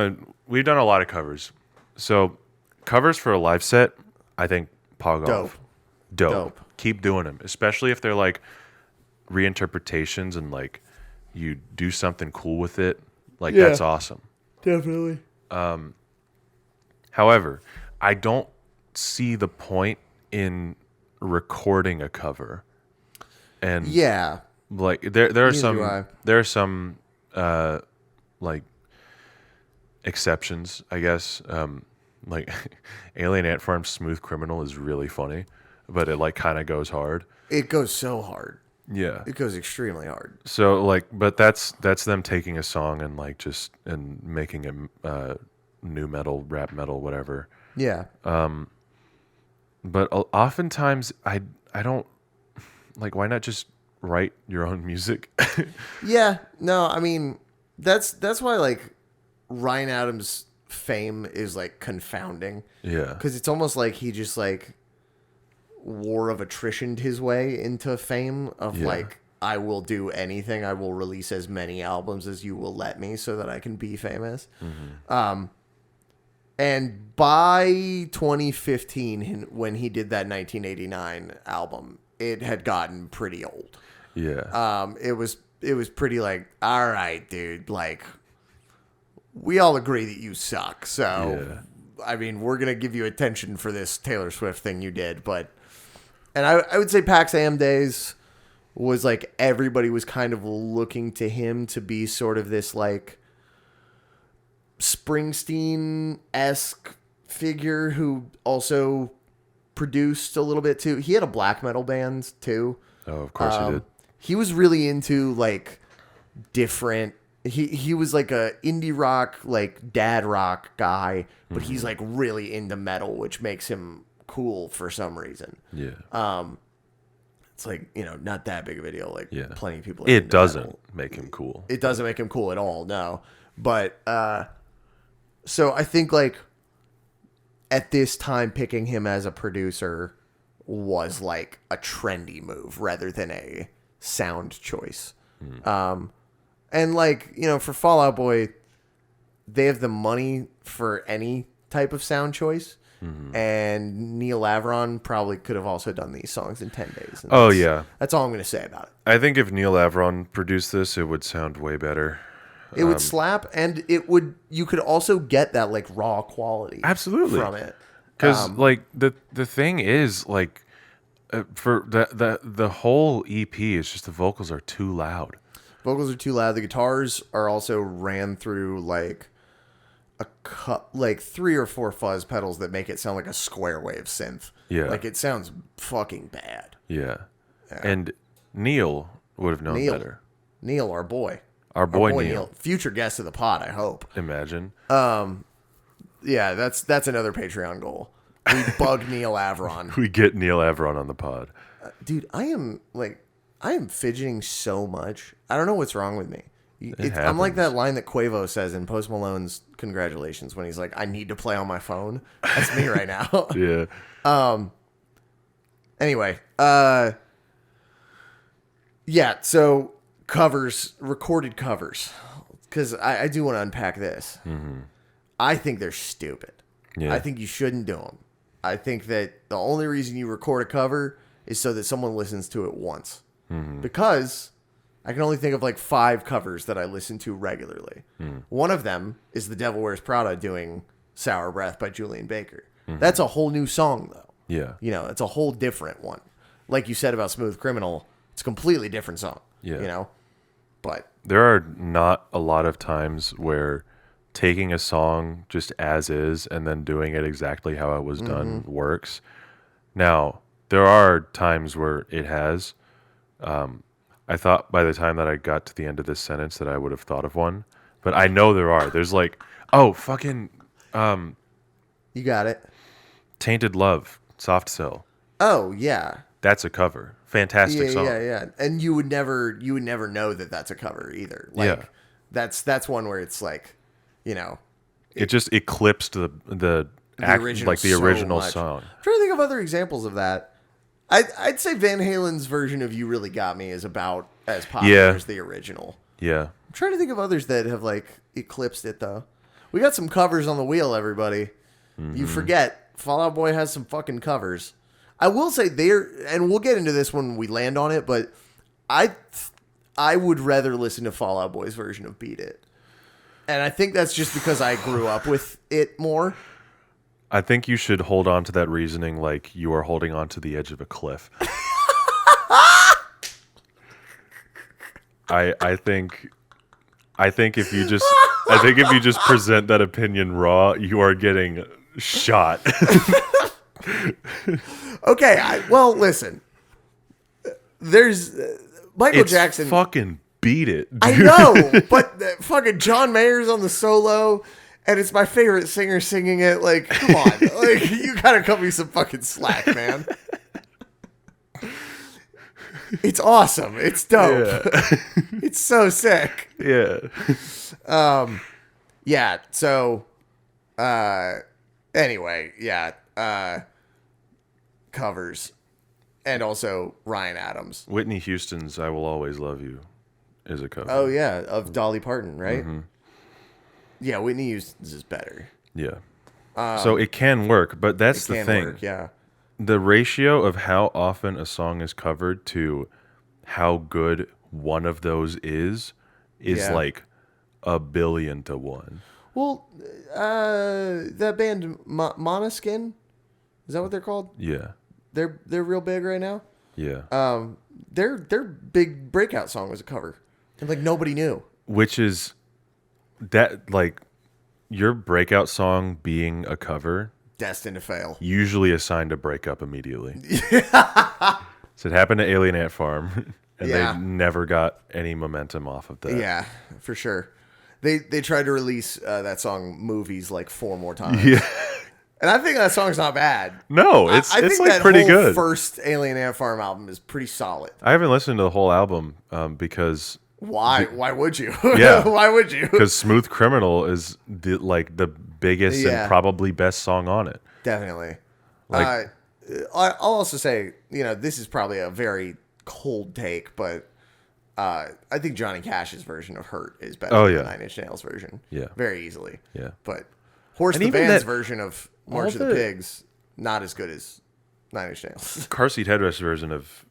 a lot of covers. So covers for a live set, I think pog off. Dope. Keep doing them, especially if they're like reinterpretations and like you do something cool with it. Like that's awesome. Definitely. However, I don't see the point in recording a cover. And like there are some like exceptions, I guess. Like Alien Ant Farm's Smooth Criminal is really funny, but it like kind of goes hard. It goes so hard. Yeah. It goes extremely hard. So like, but that's them taking a song and like just and making it new metal, rap metal, whatever. Yeah. But oftentimes I don't like. Why not just write your own music? Yeah. No, I mean that's why like Ryan Adams' fame is like confounding. Yeah. Because it's almost like he just like war of attritioned his way into fame of like, I will do anything. I will release as many albums as you will let me so that I can be famous. Mm-hmm. And by 2015, when he did that 1989 album, it had gotten pretty old. Yeah. It was pretty like, all right, dude, like we all agree that you suck. So, I mean, we're going to give you attention for this Taylor Swift thing you did. And I would say PAX AM Days was like everybody was kind of looking to him to be sort of this like Springsteen-esque figure who also produced a little bit too. He had a black metal band too. Oh, of course he did. He was really into like different. He was like a indie rock, like dad rock guy, but he's like really into metal, which makes him cool for some reason. Yeah. It's like, you know, not that big of a deal. Like plenty of people. It doesn't make him cool. It doesn't make him cool at all. No. But, so I think like at this time, picking him as a producer was like a trendy move rather than a sound choice. And like, you know, for Fall Out Boy, they have the money for any type of sound choice. Mm-hmm. And Neil Avron probably could have also done these songs in 10 days. And that's all I'm going to say about it. I think if Neil Avron produced this, it would sound way better. It would slap, and you could also get that like raw quality absolutely from it. Because like the thing is like for the whole EP is just the vocals are too loud. Vocals are too loud. The guitars are also ran through like like 3 or 4 fuzz pedals that make it sound like a square wave synth. Yeah. Like it sounds fucking bad. Yeah. And Neil would have known better. Neil, our boy. Our boy Neil. Future guest of the pod, I hope. Imagine. Yeah, that's another Patreon goal. We bug Neil Avron. We get Neil Avron on the pod. Dude, I am fidgeting so much. I don't know what's wrong with me. I'm like that line that Quavo says in Post Malone's Congratulations when he's like, I need to play on my phone. That's me right now. Yeah. Anyway, yeah, so recorded covers, because I do want to unpack this. Mm-hmm. I think they're stupid. Yeah. I think you shouldn't do them. I think that the only reason you record a cover is so that someone listens to it once. Mm-hmm. Because I can only think of like 5 covers that I listen to regularly. Mm. One of them is The Devil Wears Prada doing Sour Breath by Julian Baker. Mm-hmm. That's a whole new song, though. Yeah. You know, it's a whole different one. Like you said about Smooth Criminal, it's a completely different song. Yeah. You know? But there are not a lot of times where taking a song just as is and then doing it exactly how it was done works. Now, there are times where it has. I thought by the time that I got to the end of this sentence that I would have thought of one, but I know there are. There's like, fucking you got it. Tainted Love Soft Cell. Oh yeah. That's a cover. Fantastic song. Yeah. And you would never know that that's a cover either. Like that's one where it's like, you know, it just eclipsed the original like the so original much. song. I'm trying to think of other examples of that. I'd say Van Halen's version of "You Really Got Me" is about as popular as the original. Yeah. I'm trying to think of others that have like eclipsed it though. We got some covers on the wheel, everybody. You forget Fall Out Boy has some fucking covers. I will say and we'll get into this when we land on it, but I would rather listen to Fall Out Boy's version of "Beat It," and I think that's just because I grew up with it more. I think you should hold on to that reasoning like you are holding on to the edge of a cliff. I think if you just present that opinion raw, you are getting shot. Okay, well, listen. There's Michael Jackson. Fucking Beat It, dude. I know, but fucking John Mayer's on the solo, and it's my favorite singer singing it. Like, come on, like you gotta cut me some fucking slack, man. It's awesome. It's dope. Yeah. It's so sick. Yeah. Yeah. So, anyway, yeah. Covers, and also Ryan Adams. Whitney Houston's "I Will Always Love You" is a cover. Oh yeah, of Dolly Parton, right? Mm-hmm. Yeah, Whitney Houston's is better. Yeah. So it can work, but that's the thing. Work, yeah. The ratio of how often a song is covered to how good one of those is like 1 billion to 1. Well, that band Måneskin, is that what they're called? Yeah. They're real big right now. Yeah. Their big breakout song was a cover, and like nobody knew. Which is that like your breakout song being a cover, destined to fail. Usually assigned to break up immediately. So it happened to Alien Ant Farm, and they never got any momentum off of that. Yeah, for sure. They tried to release that song "Movies" like 4 more times. Yeah. And I think that song's not bad. No, it's I think like that pretty whole good. First Alien Ant Farm album is pretty solid. I haven't listened to the whole album because why? Why would you? Yeah, why would you? Because "Smooth Criminal" is the biggest and probably best song on it. Definitely. Like, I'll also say, this is probably a very cold take, but I think Johnny Cash's version of "Hurt" is better than the Nine Inch Nails version. Yeah, very easily. Yeah, but Horse the Band's version of March of the Pigs, not as good as Nine Inch Nails. Car Seat Headrest version of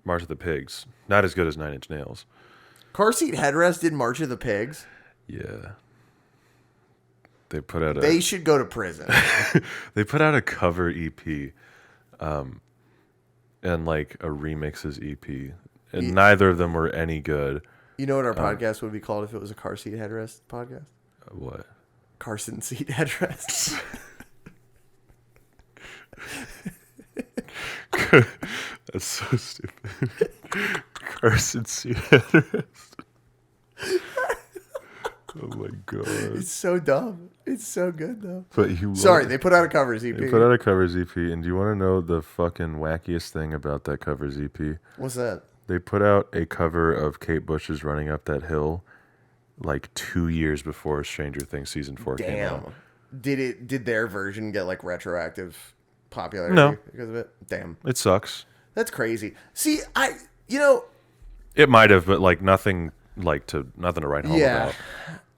March of the Pigs, not as good as Nine Inch Nails. Car Seat Headrest did March of the Pigs? Yeah. They should go to prison. They put out a cover EP and like a remixes EP. And neither of them were any good. You know what our podcast would be called if it was a Car Seat Headrest podcast? What? Carson Seat Headrest. That's so stupid. Carson Seat Headrest. Oh my god. It's so dumb. It's so good though. But they put out a covers EP. They put out a covers EP, and do you want to know the fucking wackiest thing about that covers EP? What's that? They put out a cover of Kate Bush's "Running Up That Hill" like 2 years before Stranger Things season 4 came out. Did their version get like retroactive popularity because of it? Damn. It sucks. That's crazy. See, it might have, but like nothing to write home about.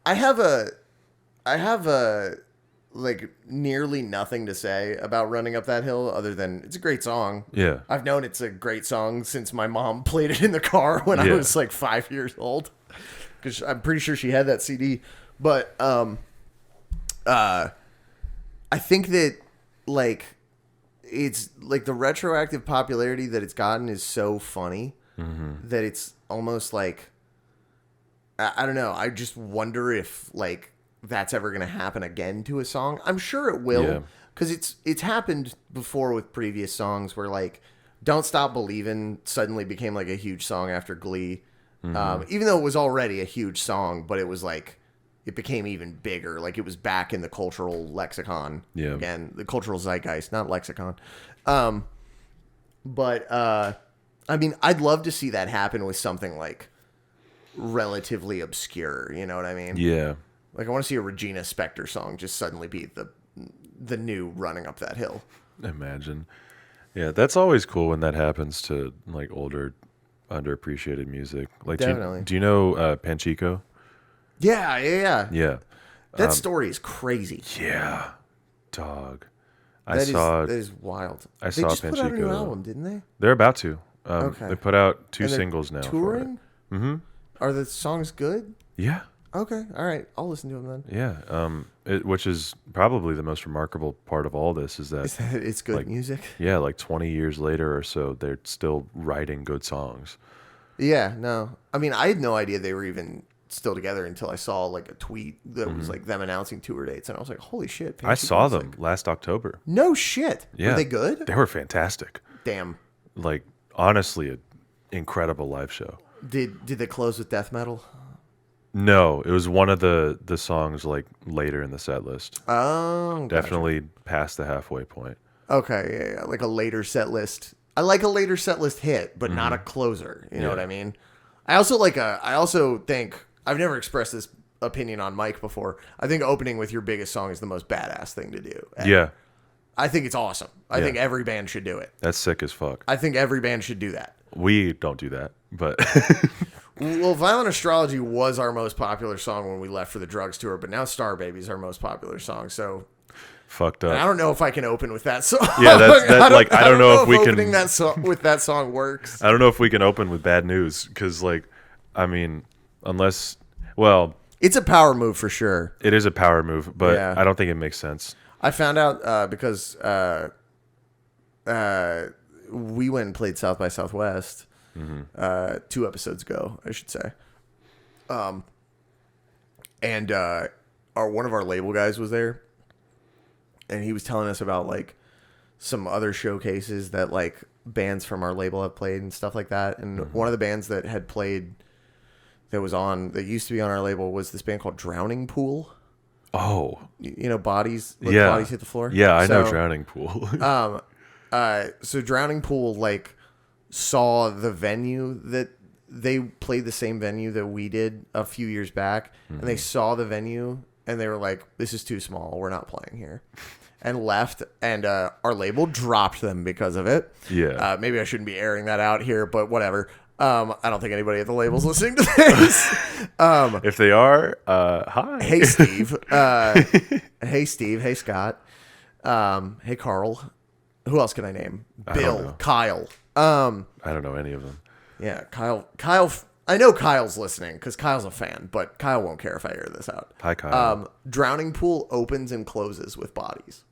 I have a like nearly nothing to say about "Running Up That Hill" other than it's a great song. Yeah. I've known it's a great song since my mom played it in the car when I was like 5 years old. Because I'm pretty sure she had that CD. But I think that like it's like the retroactive popularity that it's gotten is so funny that it's almost like I don't know. I just wonder if like that's ever going to happen again to a song. I'm sure it will because it's happened before with previous songs where like "Don't Stop Believin'" suddenly became like a huge song after Glee. Even though it was already a huge song, but it was like it became even bigger. Like it was back in the cultural lexicon. Yeah. Again, the cultural zeitgeist, not lexicon. But I mean, I'd love to see that happen with something like relatively obscure. You know what I mean? Yeah. Like I want to see a Regina Spektor song just suddenly be the new Running Up That Hill. Imagine. Yeah, that's always cool when that happens to like older, underappreciated music. Like, Definitely. Do you know Panchico? Yeah. Yeah. That story is crazy. Yeah. Dog. That is wild. I They saw just put out a new Panchico. album, didn't they? They're about to. Okay. They put out 2 And they're singles now. touring? For it. Mm-hmm. Are the songs good? Yeah. Okay. All right. I'll listen to them then. Yeah. Which is probably the most remarkable part of all this is that It's good like, music. yeah, like 20 years later or so, they're still writing good songs. Yeah. No. I mean, I had no idea they were even still together until I saw like a tweet that was like them announcing tour dates, and I was like, "Holy shit!" I saw them like, last October. no shit. Yeah. Were they good? They were fantastic. Damn. Like, honestly, an incredible live show. Did they close with death metal? No, it was one of the songs like later in the set list. Oh, gotcha. Definitely past the halfway point. Okay, yeah, like a later set list. I like a later set list hit, but not a closer. You know what I mean? I also think I've never expressed this opinion on mic before. I think opening with your biggest song is the most badass thing to do. And Yeah, I think it's awesome. I think every band should do it. that's sick as fuck. I think every band should do that. We don't do that, but Well, Violent Astrology was our most popular song when we left for the Drugs tour, but now Star Baby's our most popular song. So fucked I up. don't know if I can open with that song. Yeah, I don't know if we can opening that song with that song works. I don't know if we can open with bad news because, like, I mean, unless, well, It's a power move for sure. it is a power move, but Yeah. I don't think it makes sense. I found out because we went and played South by Southwest 2 episodes ago, I should say. And one of our label guys was there, and he was telling us about like some other showcases that like bands from our label have played and stuff like that. And one of the bands that had played that used to be on our label was this band called Drowning Pool. Oh, You know, bodies hit the floor. Yeah, I know Drowning Pool. So Drowning Pool like saw the venue that they played the same venue that we did a few years back, and they saw the venue and they were like, "This is too small. We're not playing here," and left. And our label dropped them because of it. Yeah. Maybe I shouldn't be airing that out here, but whatever. I don't think anybody at the label's listening to this. If they are, hi. Hey, Steve. Hey, Steve. Hey, Scott. Hey, Carl. Who else can I name? I don't Bill. know. Kyle. I don't know any of them. Yeah, Kyle. I know Kyle's listening because Kyle's a fan, but Kyle won't care if I air this out. Hi, Kyle. Drowning Pool opens and closes with Bodies.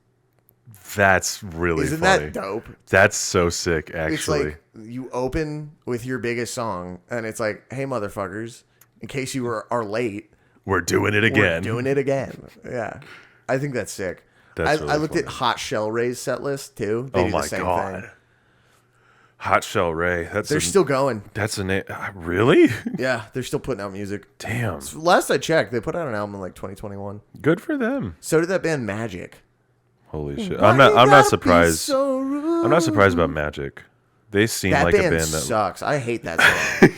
That's really Isn't funny. that dope? That's so sick, actually. It's like you open with your biggest song, and it's like, "Hey, motherfuckers! In case you are late, We're doing it again. we're doing it again." Yeah, I think that's sick. That's I really looked funny. at Hot Shell Ray's set list too. They Oh do my the same god. thing. Hot Shell Ray. They're still going. That's a name. Really? Yeah, they're still putting out music. Damn. Last I checked, they put out an album in like 2021. Good for them. So did that band Magic. Holy shit. Why I'm you not gotta be surprised. so rude? I'm not surprised about Magic. They seem That like a band band that sucks. I hate that song.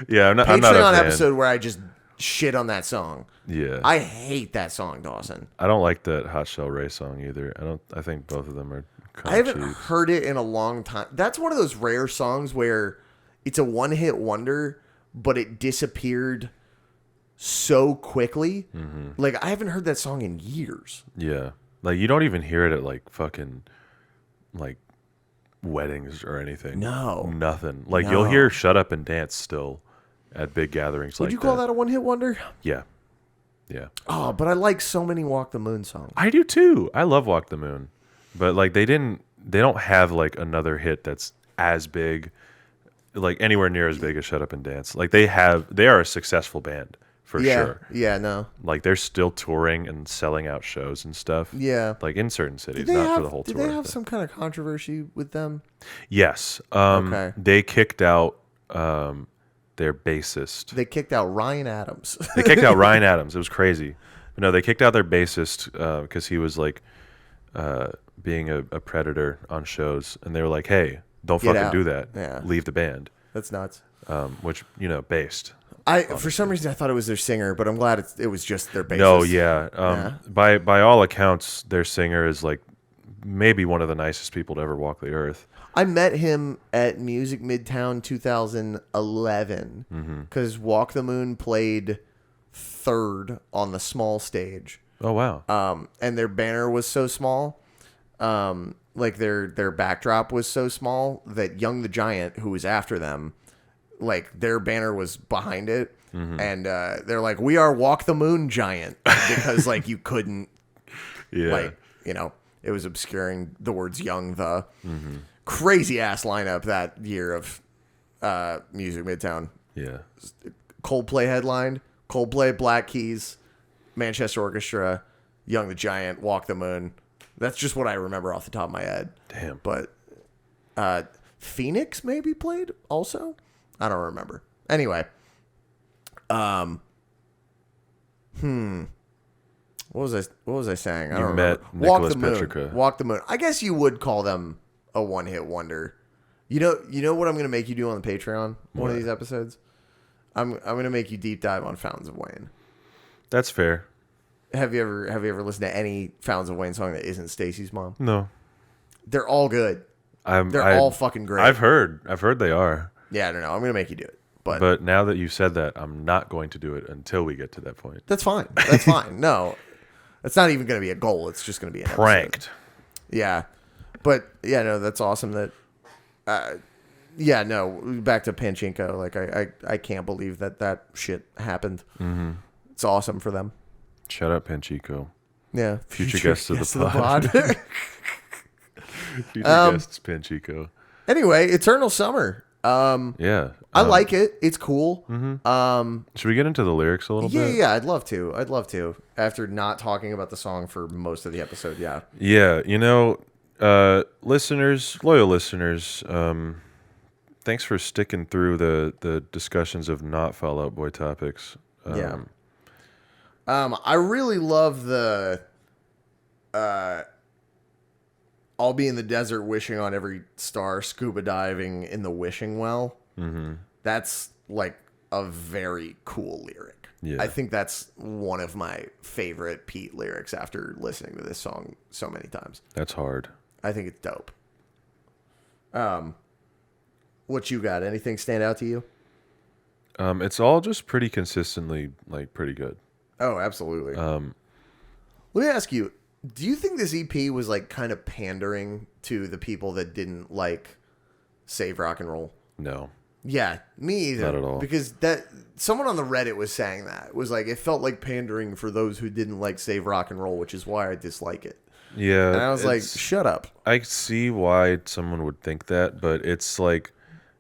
Yeah, I'm not a Patreon fan. episode where I just shit on that song. Yeah. I hate that song, Dawson. I don't like that Hot Shell Ray song either. I think both of them are I kind of haven't cheap. heard it in a long time. That's one of those rare songs where it's a one-hit wonder, but it disappeared so quickly. Mm-hmm. Like, I haven't heard that song in years. Yeah. Like you don't even hear it at like fucking like weddings or anything. No. Nothing. Like No. you'll hear Shut Up and Dance still at big gatherings Would like you call that a one-hit wonder? Yeah. Yeah. Oh, but I like so many Walk the Moon songs. I do too. I love Walk the Moon. But like they don't have like another hit that's as big, like anywhere near as big as Shut Up and Dance. Like they are a successful band for sure. Yeah, no. Like they're still touring and selling out shows and stuff. Yeah. Like in certain cities, Did not for the whole did tour. they have but- some kind of controversy with them? Yes. Okay. They kicked out their bassist. They kicked out Ryan Adams. They kicked out Ryan Adams. It was crazy. But no, they kicked out their bassist because he was like being a predator on shows, and they were like, "Hey, don't Get fucking out." do that. Yeah. Leave the band." That's nuts. Which based. For some reason I thought it was their singer, but I'm glad it was just their bassist. No, yeah. By all accounts, their singer is like maybe one of the nicest people to ever walk the earth. I met him at Music Midtown 2011 because Walk the Moon played third on the small stage. Oh wow. And their banner was so small, like their backdrop was so small that Young the Giant, who was after them, like their banner was behind it, and they're like, "We are Walk the Moon Giant," because like you couldn't, like it was obscuring the words Young the. Crazy ass lineup that year of Music Midtown. Yeah. Coldplay headlined. Coldplay, Black Keys, Manchester Orchestra, Young the Giant, Walk the Moon. That's just what I remember off the top of my head. Damn. But Phoenix maybe played also? I don't remember. Anyway. What was I saying? I don't remember. Nicholas Petrica. Walk the Moon. I guess you would call them a one-hit wonder. You know what I'm going to make you do on the Patreon? One of these episodes? I'm going to make you deep dive on Fountains of Wayne. That's fair. Have you ever listened to any Fountains of Wayne song that isn't Stacy's Mom? No. They're all good. They're all fucking great. I've heard they are. Yeah, I don't know. I'm going to make you do it. But now that you said that, I'm not going to do it until we get to that point. That's fine. That's fine. No. It's not even going to be a goal. It's just going to be an pranked. Episode. Yeah. But yeah, no, that's awesome that yeah, no, back to Pachinko. Like I can't believe that shit happened. It's awesome for them. Shout out Pachinko. Yeah. Future guests of the pod. Future guests Pachinko. Anyway, Eternal Summer. Yeah. I like it. It's cool. Should we get into the lyrics a little bit? Yeah, I'd love to. After not talking about the song for most of the episode, yeah. Yeah, loyal listeners, thanks for sticking through the discussions of not Fall Out Boy topics. I really love the I'll be in the desert wishing on every star, scuba diving in the wishing well. That's like a very cool lyric. Yeah. I think that's one of my favorite Pete lyrics after listening to this song so many times. That's hard. I think it's dope. What you got? Anything stand out to you? It's all just pretty consistently like pretty good. Oh, absolutely. Let me ask you, do you think this EP was like kind of pandering to the people that didn't like Save Rock and Roll? No. Yeah, me either. Not at all. Because someone on the Reddit was saying that. It was like, it felt like pandering for those who didn't like Save Rock and Roll, which is why I dislike it. Yeah. And I was like, shut up. I see why someone would think that, but it's like,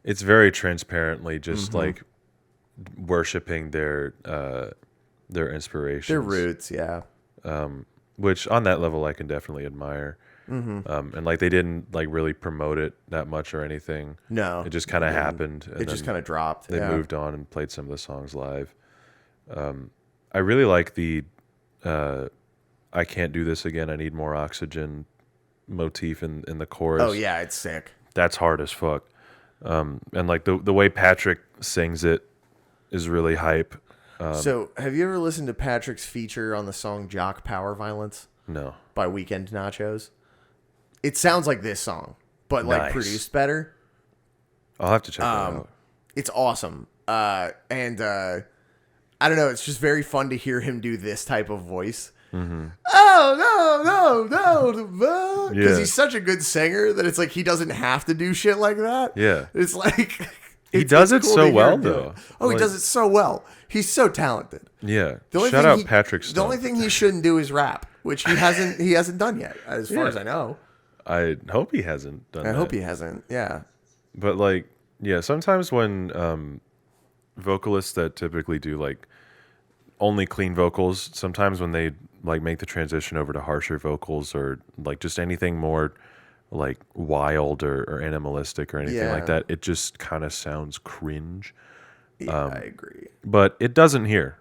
it's very transparently just like worshiping their inspirations. Their roots, yeah. Which on that level I can definitely admire. And like they didn't like really promote it that much or anything. No. It just kind of happened. And it just kind of dropped. They moved on and played some of the songs live. I really like the I can't do this again, I need more oxygen motif in the chorus. Oh yeah, it's sick. That's hard as fuck. And like the way Patrick sings it is really hype. So have you ever listened to Patrick's feature on the song Jock Power Violence? No. By Weekend Nachos? It sounds like this song, but like produced better. I'll have to check that out. It's awesome. I don't know. It's just very fun to hear him do this type of voice. Oh, no. Because he's such a good singer that it's like he doesn't have to do shit like that. Yeah. It's like... He does it so well, though. Oh, he does it so well. He's so talented. Yeah. Shout out Patrick Stone. The only thing he shouldn't do is rap, which he hasn't done yet, as far as I know. I hope he hasn't done that. I hope he hasn't, yeah. But, like, yeah, sometimes when vocalists that typically do, like, only clean vocals, sometimes when they, like, make the transition over to harsher vocals or, like, just anything more, like, wild or animalistic or anything like that, it just kind of sounds cringe. Yeah, I agree. But it doesn't here,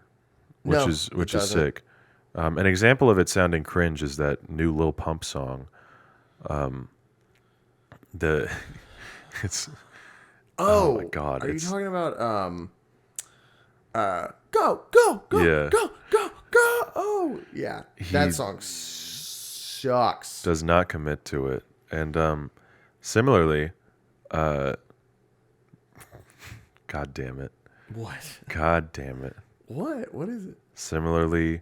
which No, is it doesn't. sick. An example of it sounding cringe is that new Lil Pump song. The it's Oh, my God, are you it's talking about go, go, go, Yeah. go, go, go? Oh, yeah. That He song sucks. does not commit to it, and similarly, God damn it, What? God damn it. What? What is it? Similarly,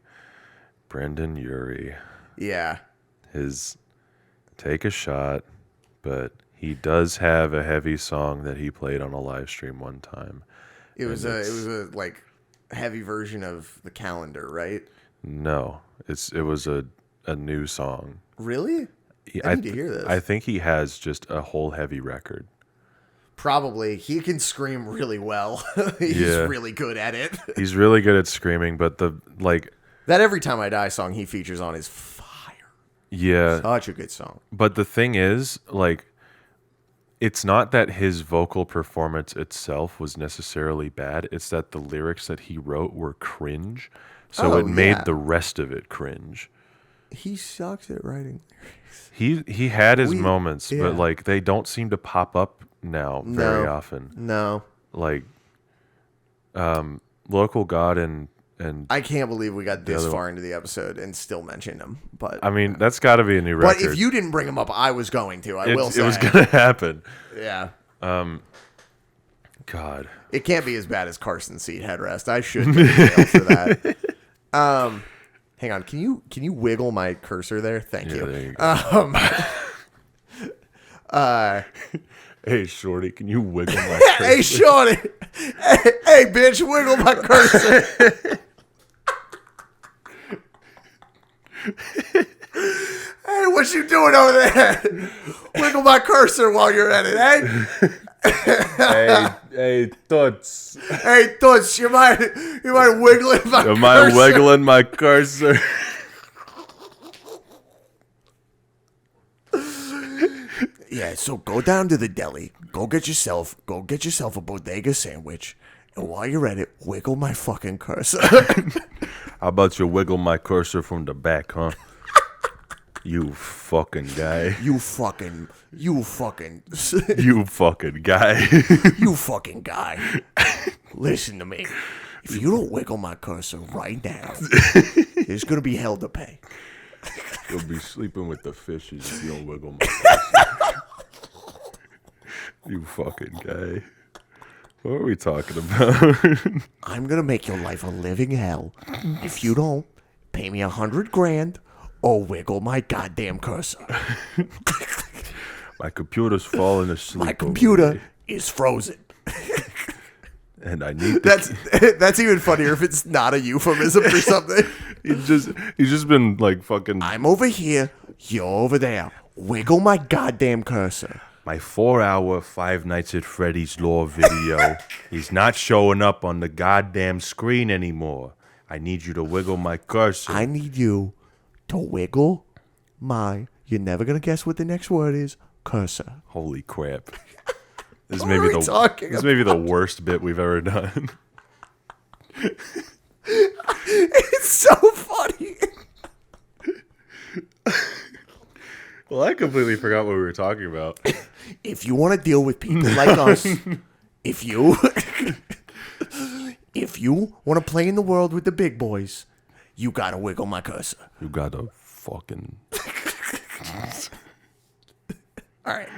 Brendon Urie, Yeah. his take a shot, but he does have a heavy song that he played on a live stream one time. It was And a like heavy version of the calendar, right? No, it was a new song. Really? I need to hear this. I think he has just a whole heavy record. Probably. He can scream really well. He's Yeah. really good at it. He's really good at screaming, but That Every Time I Die song he features on is fire. yeah. Such a good song. But the thing is, it's not that his vocal performance itself was necessarily bad. It's that the lyrics that he wrote were cringe. So it made yeah. the rest of it cringe. He sucks at writing lyrics. He had his moments, yeah. but they don't seem to pop up now very often. No. Local God and I can't believe we got this other far into the episode and still mention him. But I mean, that's got to be a new record. But if you didn't bring him up, I was going to. I will say. It was going to happen. Yeah. God. It can't be as bad as Carson Seat Headrest. I should go to jail for that. Hang on. Can you wiggle my cursor there? Thank you. There you go. Hey, shorty, can you wiggle my cursor? Hey, shorty. Hey, bitch, wiggle my cursor. Hey, what you doing over there? Wiggle my cursor while you're at it, eh? Hey, Toots. Hey, Toots, you mind wiggling my cursor? Am I wiggling my cursor? Yeah, so go down to the deli, go get yourself a bodega sandwich, and while you're at it, wiggle my fucking cursor. How about you wiggle my cursor from the back, huh? You fucking guy. You fucking You fucking guy. you fucking guy. Listen to me. If you don't wiggle my cursor right now, there's gonna be hell to pay. You'll be sleeping with the fishes if you don't wiggle my cursor. You fucking guy. What are we talking about? I'm gonna make your life a living hell if you don't pay me $100,000 or wiggle my goddamn cursor. My computer's falling asleep. My computer is frozen. And I need That's even funnier if it's not a euphemism for something. He's just been fucking I'm over here, you're over there. Wiggle my goddamn cursor. my 4-hour Five Nights at Freddy's lore video is not showing up on the goddamn screen anymore. I need you to wiggle my cursor. I need you to wiggle my, you're never going to guess what the next word is, cursor. Holy crap. This What are we talking may be the worst bit we've ever done. It's so funny. Well, I completely forgot what we were talking about. If you want to deal with people like us, if you want to play in the world with the big boys, you got to wiggle my cursor. You gotta fucking... All right.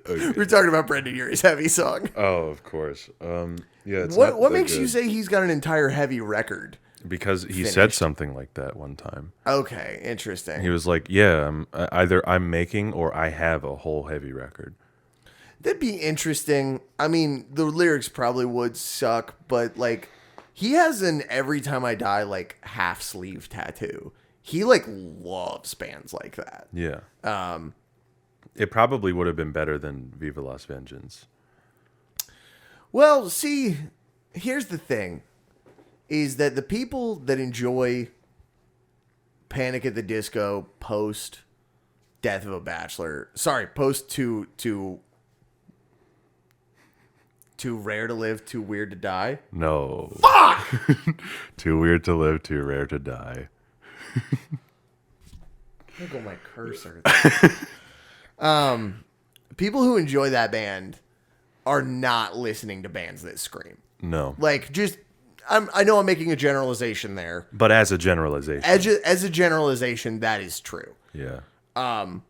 Okay. We're talking about Brendon Urie's heavy song. Oh, of course. Yeah. It's What makes you say he's got an entire heavy record? Because he finished? said something like that one time. Okay, interesting. He was like, "Yeah, either I'm making or I have a whole heavy record." That'd be interesting. I mean, the lyrics probably would suck, but he has an Every Time I Die half sleeve tattoo. He loves bands like that. Yeah. It probably would have been better than Viva Las Vengeance. Well, see, here's the thing. Is that the people that enjoy Panic at the Disco post Death of a Bachelor, post to Too rare to live, too weird to die. No. Fuck! Too weird to live, too rare to die. Look at my cursor. People who enjoy that band are not listening to bands that scream. No. Like, just, I know I'm making a generalization there. But as a generalization. As a generalization, that is true. Yeah. I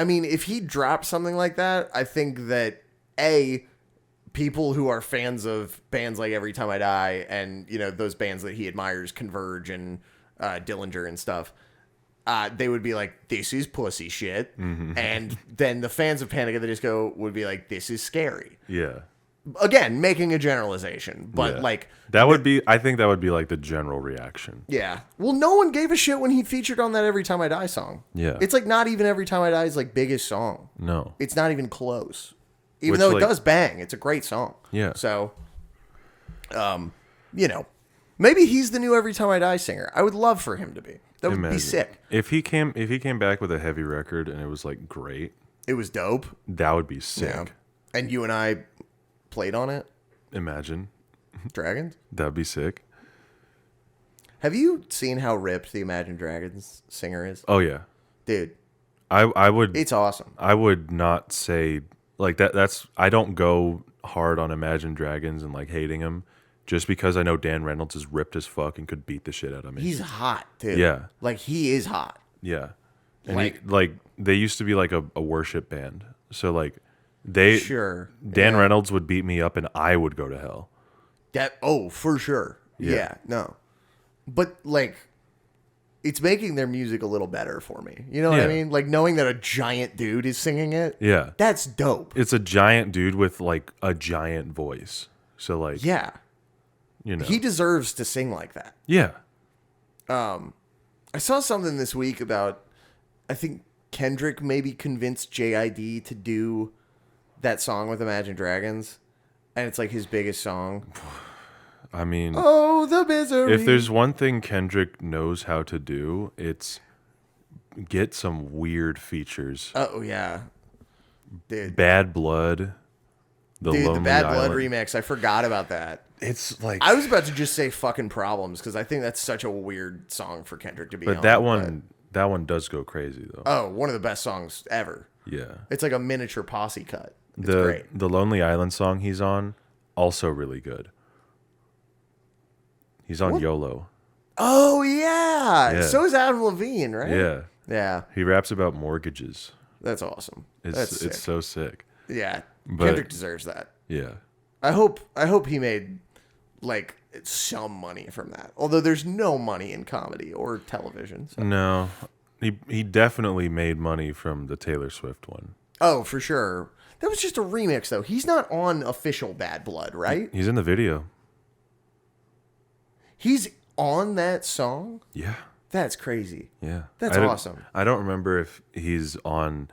mean, if he dropped something like that, I think that, people who are fans of bands like Every Time I Die and, you know, those bands that he admires, Converge and Dillinger and stuff, they would be like, this is pussy shit. Mm-hmm. And then the fans of Panic at the Disco would be like, this is scary. Yeah. Again, making a generalization, but like... I think that would be like the general reaction. Yeah. Well, no one gave a shit when he featured on that Every Time I Die song. Yeah. It's like not even Every Time I Die's like biggest song. No. It's not even close. Even Which, though it like, does bang. It's a great song. Yeah. So, you know, maybe he's the new Every Time I Die singer. I would love for him to be. That would be sick. If he came back with a heavy record and it was like great, It was dope. that would be sick. Yeah. And you and I played on it. Imagine. Dragons? That'd be sick. Have you seen how ripped the Imagine Dragons singer is? Oh yeah. Dude, I would it's awesome. I would not say like that's I don't go hard on Imagine Dragons and like hating them just because I know Dan Reynolds is ripped as fuck and could beat the shit out of me. He's hot, dude. Yeah. Like, he is hot. Yeah. And Like- they used to be like a worship band. So like they Sure. Dan Reynolds would beat me up and I would go to hell. For sure. Yeah. No. But, like, it's making their music a little better for me. You know what I Yeah. mean? Like, knowing that a giant dude is singing it. Yeah. That's dope. It's a giant dude with like a giant voice. So like Yeah. you know. He deserves to sing like that. Yeah. I saw something this week about, I think Kendrick maybe convinced JID to do that song with Imagine Dragons. And it's like his biggest song. I mean, Oh, the misery. if there's one thing Kendrick knows how to do, it's get some weird features. Oh, yeah. Dude. Bad Blood, The Lonely Bad Island. Blood remix. I forgot about that. It's like, I was about to just say fucking Problems because I think that's such a weird song for Kendrick to be on. but that one does go crazy though. Oh, one of the best songs ever. Yeah. It's like a miniature posse cut. It's great. The Lonely Island song he's on, also really good. He's on YOLO. Oh, yeah. Yeah. So is Adam Levine, right? Yeah. Yeah. He raps about mortgages. That's awesome. It's That's sick. it's so sick. Yeah. But- Kendrick deserves that. Yeah. I hope he made like some money from that. Although there's no money in comedy or television. So. No. He definitely made money from the Taylor Swift one. Oh, for sure. That was just a remix though. He's not on official Bad Blood, right? He's in the video. He's on that song? Yeah. That's crazy. Yeah. That's awesome. I don't remember if he's on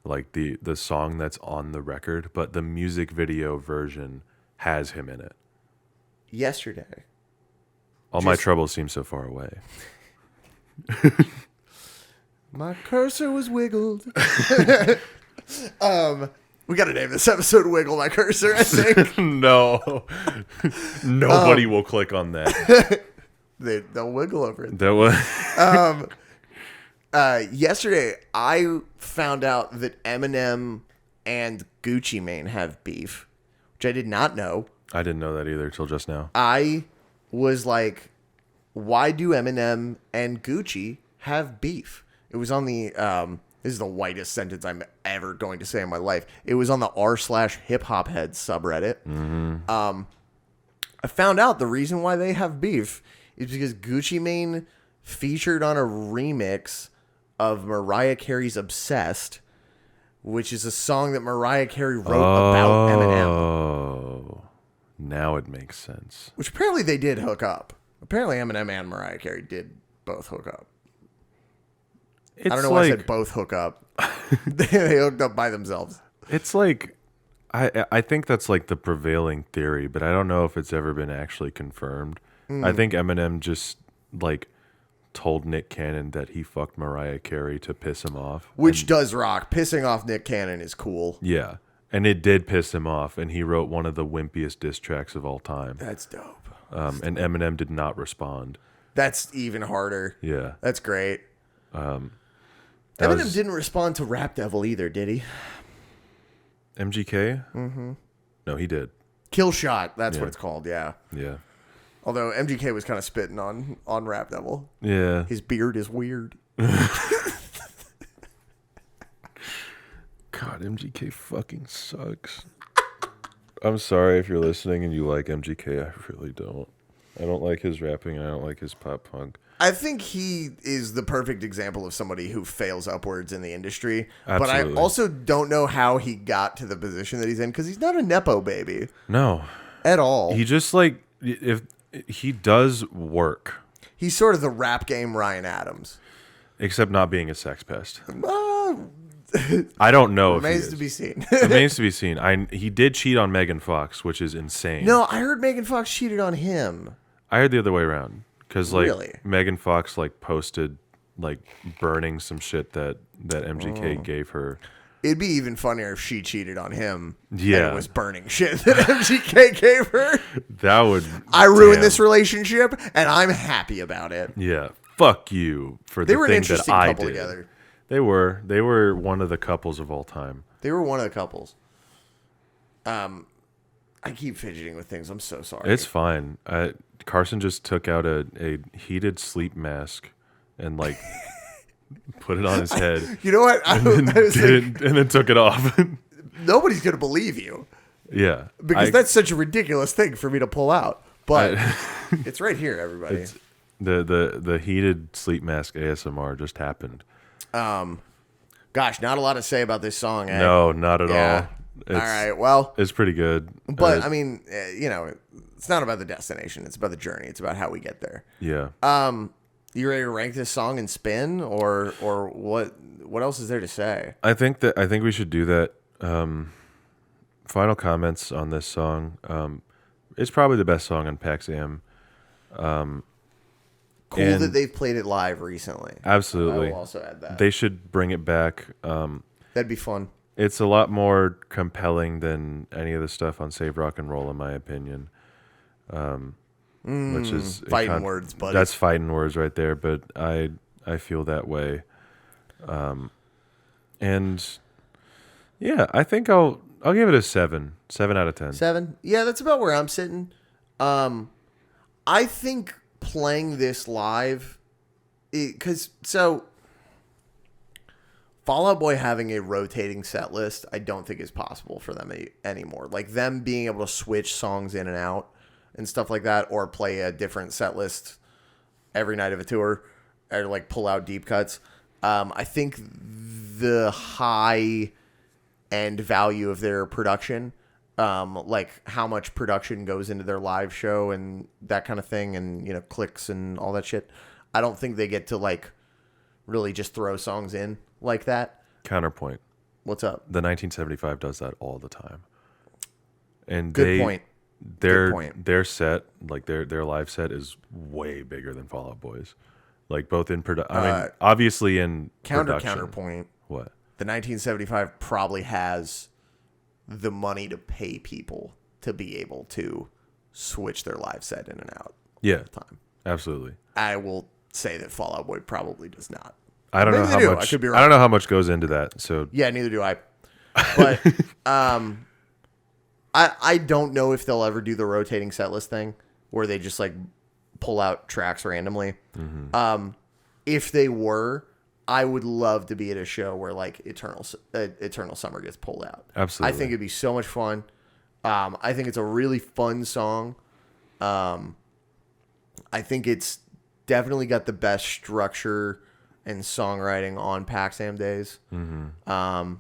like the song that's on the record, but the music video version has him in it. Yesterday. All my troubles seem so far away. My cursor was wiggled. We got to name this episode "Wiggle My Cursor." I think No. Nobody will click on that. they'll wiggle over it. That was Yesterday, I found out that Eminem and Gucci Mane have beef, which I did not know. I didn't know that either till just now. I was like, "Why do Eminem and Gucci have beef?" It was on the this is the whitest sentence I'm ever going to say in my life. It was on the r/hip hop heads subreddit. Mm-hmm. I found out the reason why they have beef is because Gucci Mane featured on a remix of Mariah Carey's "Obsessed," which is a song that Mariah Carey wrote about Eminem. Oh, now it makes sense. Which apparently they did hook up. Apparently Eminem and Mariah Carey did both hook up. It's I don't know why I said both hook up. They hooked up by themselves. It's like I think that's like the prevailing theory, but I don't know if it's ever been actually confirmed. I think Eminem just like told Nick Cannon that he fucked Mariah Carey to piss him off. Which does rock. Pissing off Nick Cannon is cool. Yeah. And it did piss him off, and he wrote one of the wimpiest diss tracks of all time. That's dope. And Eminem did not respond. That's even harder. Yeah. That's great. Eminem didn't respond to Rap Devil either, did he? MGK? Mm-hmm. No, he did. Kill Shot, that's what it's called, yeah. Yeah. Although MGK was kind of spitting on Rap Devil. Yeah. His beard is weird. God, MGK fucking sucks. I'm sorry if you're listening and you like MGK. I really don't. I don't like his rapping and I don't like his pop punk. I think he is the perfect example of somebody who fails upwards in the industry. Absolutely. But I also don't know how he got to the position that he's in because he's not a Nepo baby. No. At all. He just if he does work. He's sort of the rap game Ryan Adams. Except not being a sex pest. I don't know if he remains is. to be seen. Remains to be seen. He did cheat on Megan Fox, which is insane. No, I heard Megan Fox cheated on him. I heard the other way around. Because Really? Megan Fox posted burning some shit that MGK gave her. It'd be even funnier if she cheated on him. Yeah. And was burning shit that MGK gave her. That would. I ruined this relationship, and I'm happy about it. Yeah. Fuck you for They the were an thing interesting that I couple did. together. They were. They were one of the couples of all time. They were one of the couples. I keep fidgeting with things. I'm so sorry. It's fine. Carson just took out a heated sleep mask and put it on his head. You know what? And then took it off. Nobody's gonna believe you. Yeah, Because that's such a ridiculous thing for me to pull out. But it's right here, everybody. The heated sleep mask ASMR just happened. Gosh, not a lot to say about this song. Eh? No, not at Yeah. all. All right. Well, It's pretty good. but I mean, it's not about the destination. It's about the journey. It's about how we get there. Yeah. You ready to rank this song and spin, or what? What else is there to say? I think we should do that. Final comments on this song. It's probably the best song on PAX AM. Cool and that they've played it live recently. Absolutely. I will also add that. They should bring it back. That'd be fun. It's a lot more compelling than any of the stuff on Save Rock and Roll, in my opinion. Which is fighting words, buddy. That's fighting words right there. But I feel that way. And yeah, I think I'll give it a 7 out of 10. 7? Yeah, that's about where I'm sitting. I think playing this live, because Fall Out Boy having a rotating set list, I don't think is possible for them anymore. Like them being able to switch songs in and out and stuff like that, or play a different set list every night of a tour, or pull out deep cuts. I think the high end value of their production, how much production goes into their live show and that kind of thing, and clicks and all that shit. I don't think they get to really just throw songs in like that. Counterpoint. What's up? The 1975 does that all the time. And Good point. Their set, their live set is way bigger than Fall Out Boy's. Both in production. I mean, obviously in production. Counterpoint. What? The 1975 probably has the money to pay people to be able to switch their live set in and out. Yeah. All the time. Absolutely. I will say that Fall Out Boy probably does not. I don't know how much. I could be wrong. I don't know how much goes into that. So yeah, neither do I. But I don't know if they'll ever do the rotating set list thing where they just pull out tracks randomly. Mm-hmm. If they were, I would love to be at a show where Eternal Summer gets pulled out. Absolutely. I think it'd be so much fun. I think it's a really fun song. I think it's definitely got the best structure and songwriting on PAX AM Days. Mm-hmm. I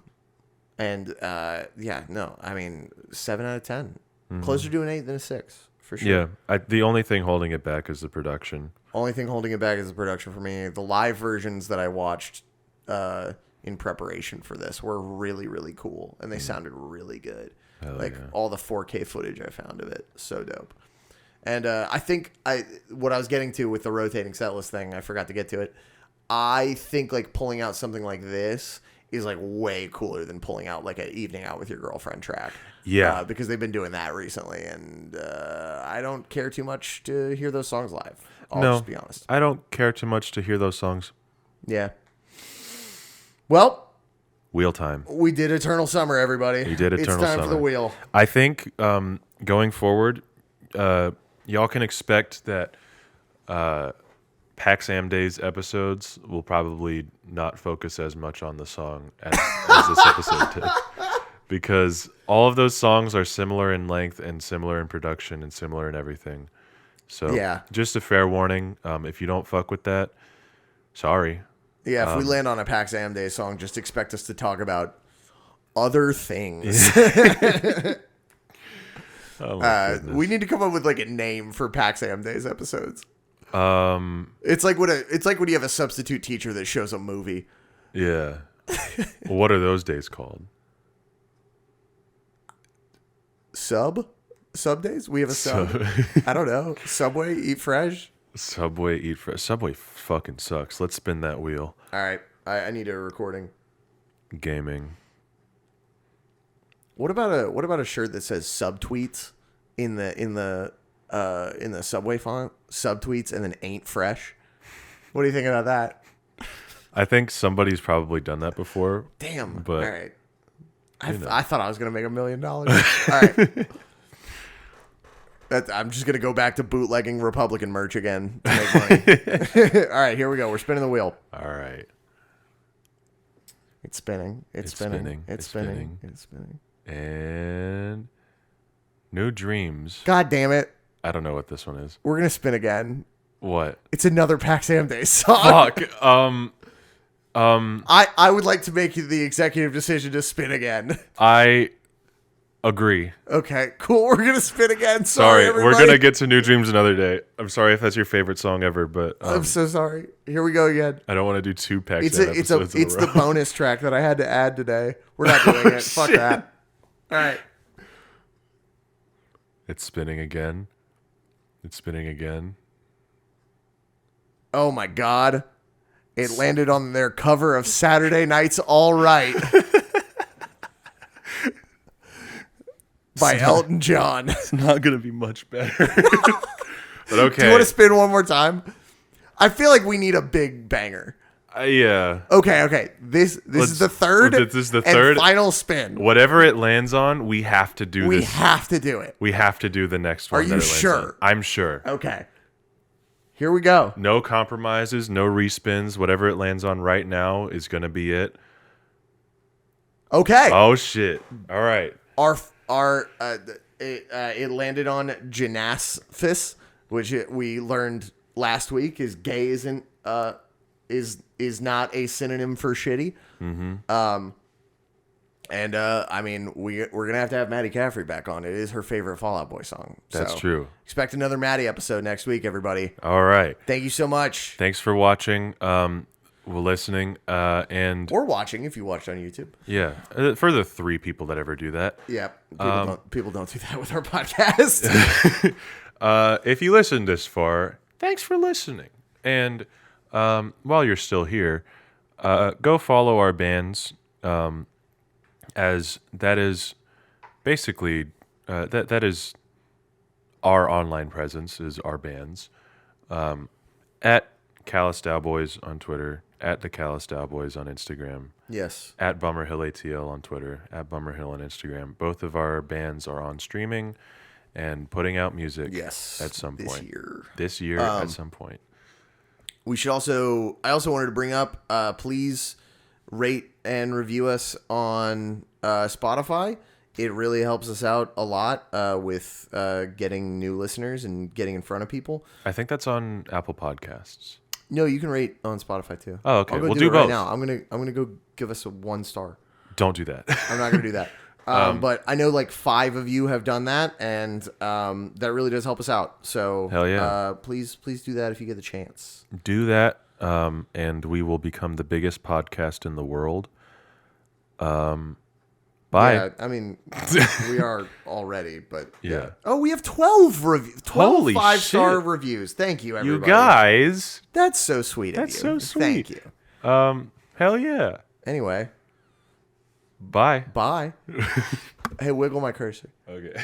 mean, 7 out of 10. Mm-hmm. Closer to an 8 than a 6, for sure. Yeah, the only thing holding it back is the production. Only thing holding it back is the production for me. The live versions that I watched in preparation for this were really, really cool, and they sounded really good. All the 4K footage I found of it, so dope. And I think what I was getting to with the rotating set list thing, I forgot to get to it. I think pulling out something like this is like way cooler than pulling out like an evening out with your girlfriend track. Yeah. Because they've been doing that recently, and I don't care too much to hear those songs live. I'll just be honest. I don't care too much to hear those songs. Yeah. Well, wheel time. We did Eternal Summer, everybody. We did Eternal Summer. It's time for the wheel. I think going forward, y'all can expect that PAX AM Days episodes will probably not focus as much on the song as this episode did. Because all of those songs are similar in length and similar in production and similar in everything. So just a fair warning. If you don't fuck with that, sorry. Yeah, if we land on a PAX AM Days song, just expect us to talk about other things. We need to come up with like a name for PAX AM Days episodes. It's like when you have a substitute teacher that shows a movie. Yeah. Well, what are those days called? Sub days? We have a sub. I don't know. Subway, eat fresh. Subway, eat fresh. Subway fucking sucks. Let's spin that wheel. All right. I need a recording. Gaming. What about a shirt that says subtweets in the Subway font? Subtweets and then ain't fresh. What do you think about that? I think somebody's probably done that before. Damn. But all right. I thought I was going to make $1 million. All right. I'm just going to go back to bootlegging Republican merch again to make money. All right, here we go. We're spinning the wheel. All right. It's spinning. It's spinning. It's spinning. It's spinning. And New Dreams. God damn it. I don't know what this one is. We're going to spin again. What? It's another PAX AM Days song. Fuck. I would like to make the executive decision to spin again. I agree. Okay, cool. We're going to spin again. Sorry, everybody. We're going to get to New Dreams another day. I'm sorry if that's your favorite song ever, but... I'm so sorry. Here we go again. I don't want to do 2 PAX It's episodes in a row. the bonus track that I had to add today. We're not doing it. Fuck that. All right. It's spinning again. It's spinning again. Oh my God. It landed on their cover of Saturday Night's All Right by Elton John. It's not going to be much better. But okay. Do you want to spin one more time? I feel like we need a big banger. Yeah. Okay. This is the third. This is the third and final spin. Whatever it lands on, we have to do this. We have to do it. We have to do the next one. Are you sure? I'm sure. Okay. Here we go. No compromises, no respins. Whatever it lands on right now is going to be it. Okay. Oh, shit. All right. It landed on Janaspis, which we learned last week is gay is not a synonym for shitty. Mm-hmm. I mean, we're gonna have to have Maddie Caffrey back on. It is her favorite Fall Out Boy song. That's true. Expect another Maddie episode next week, everybody. All right. Thank you so much. Thanks for watching. We're listening, and or watching if you watched on YouTube. Yeah, for the 3 people that ever do that. Yeah, people don't do that with our podcast. If you listened this far, thanks for listening. And while you're still here, go follow our bands. As that is basically that is our online presence, is our bands. At Callous Cowboys on Twitter, at the Callous Cowboys on Instagram. Yes. At Bummerhill ATL on Twitter, at Bummerhill on Instagram. Both of our bands are on streaming and putting out music. Yes. At some point this year. At some point. I also wanted to bring up, please rate and review us on Spotify. It really helps us out a lot with getting new listeners and getting in front of people. I think that's on Apple Podcasts. No, you can rate on Spotify too. Oh, okay. We'll do it both right now. I'm gonna go give us a 1 star. Don't do that. I'm not gonna do that. But I know like 5 of you have done that, and that really does help us out. So hell yeah. Please do that if you get the chance. Do that, and we will become the biggest podcast in the world. Bye. Yeah, I mean, we are already, but yeah. Oh, we have 12 reviews. 12 Holy 5-star shit. reviews. Thank you, everybody. You guys. That's so sweet of you. That's so sweet. Thank you. Hell yeah. Anyway, Bye. Bye. Hey, wiggle my cursor. Okay.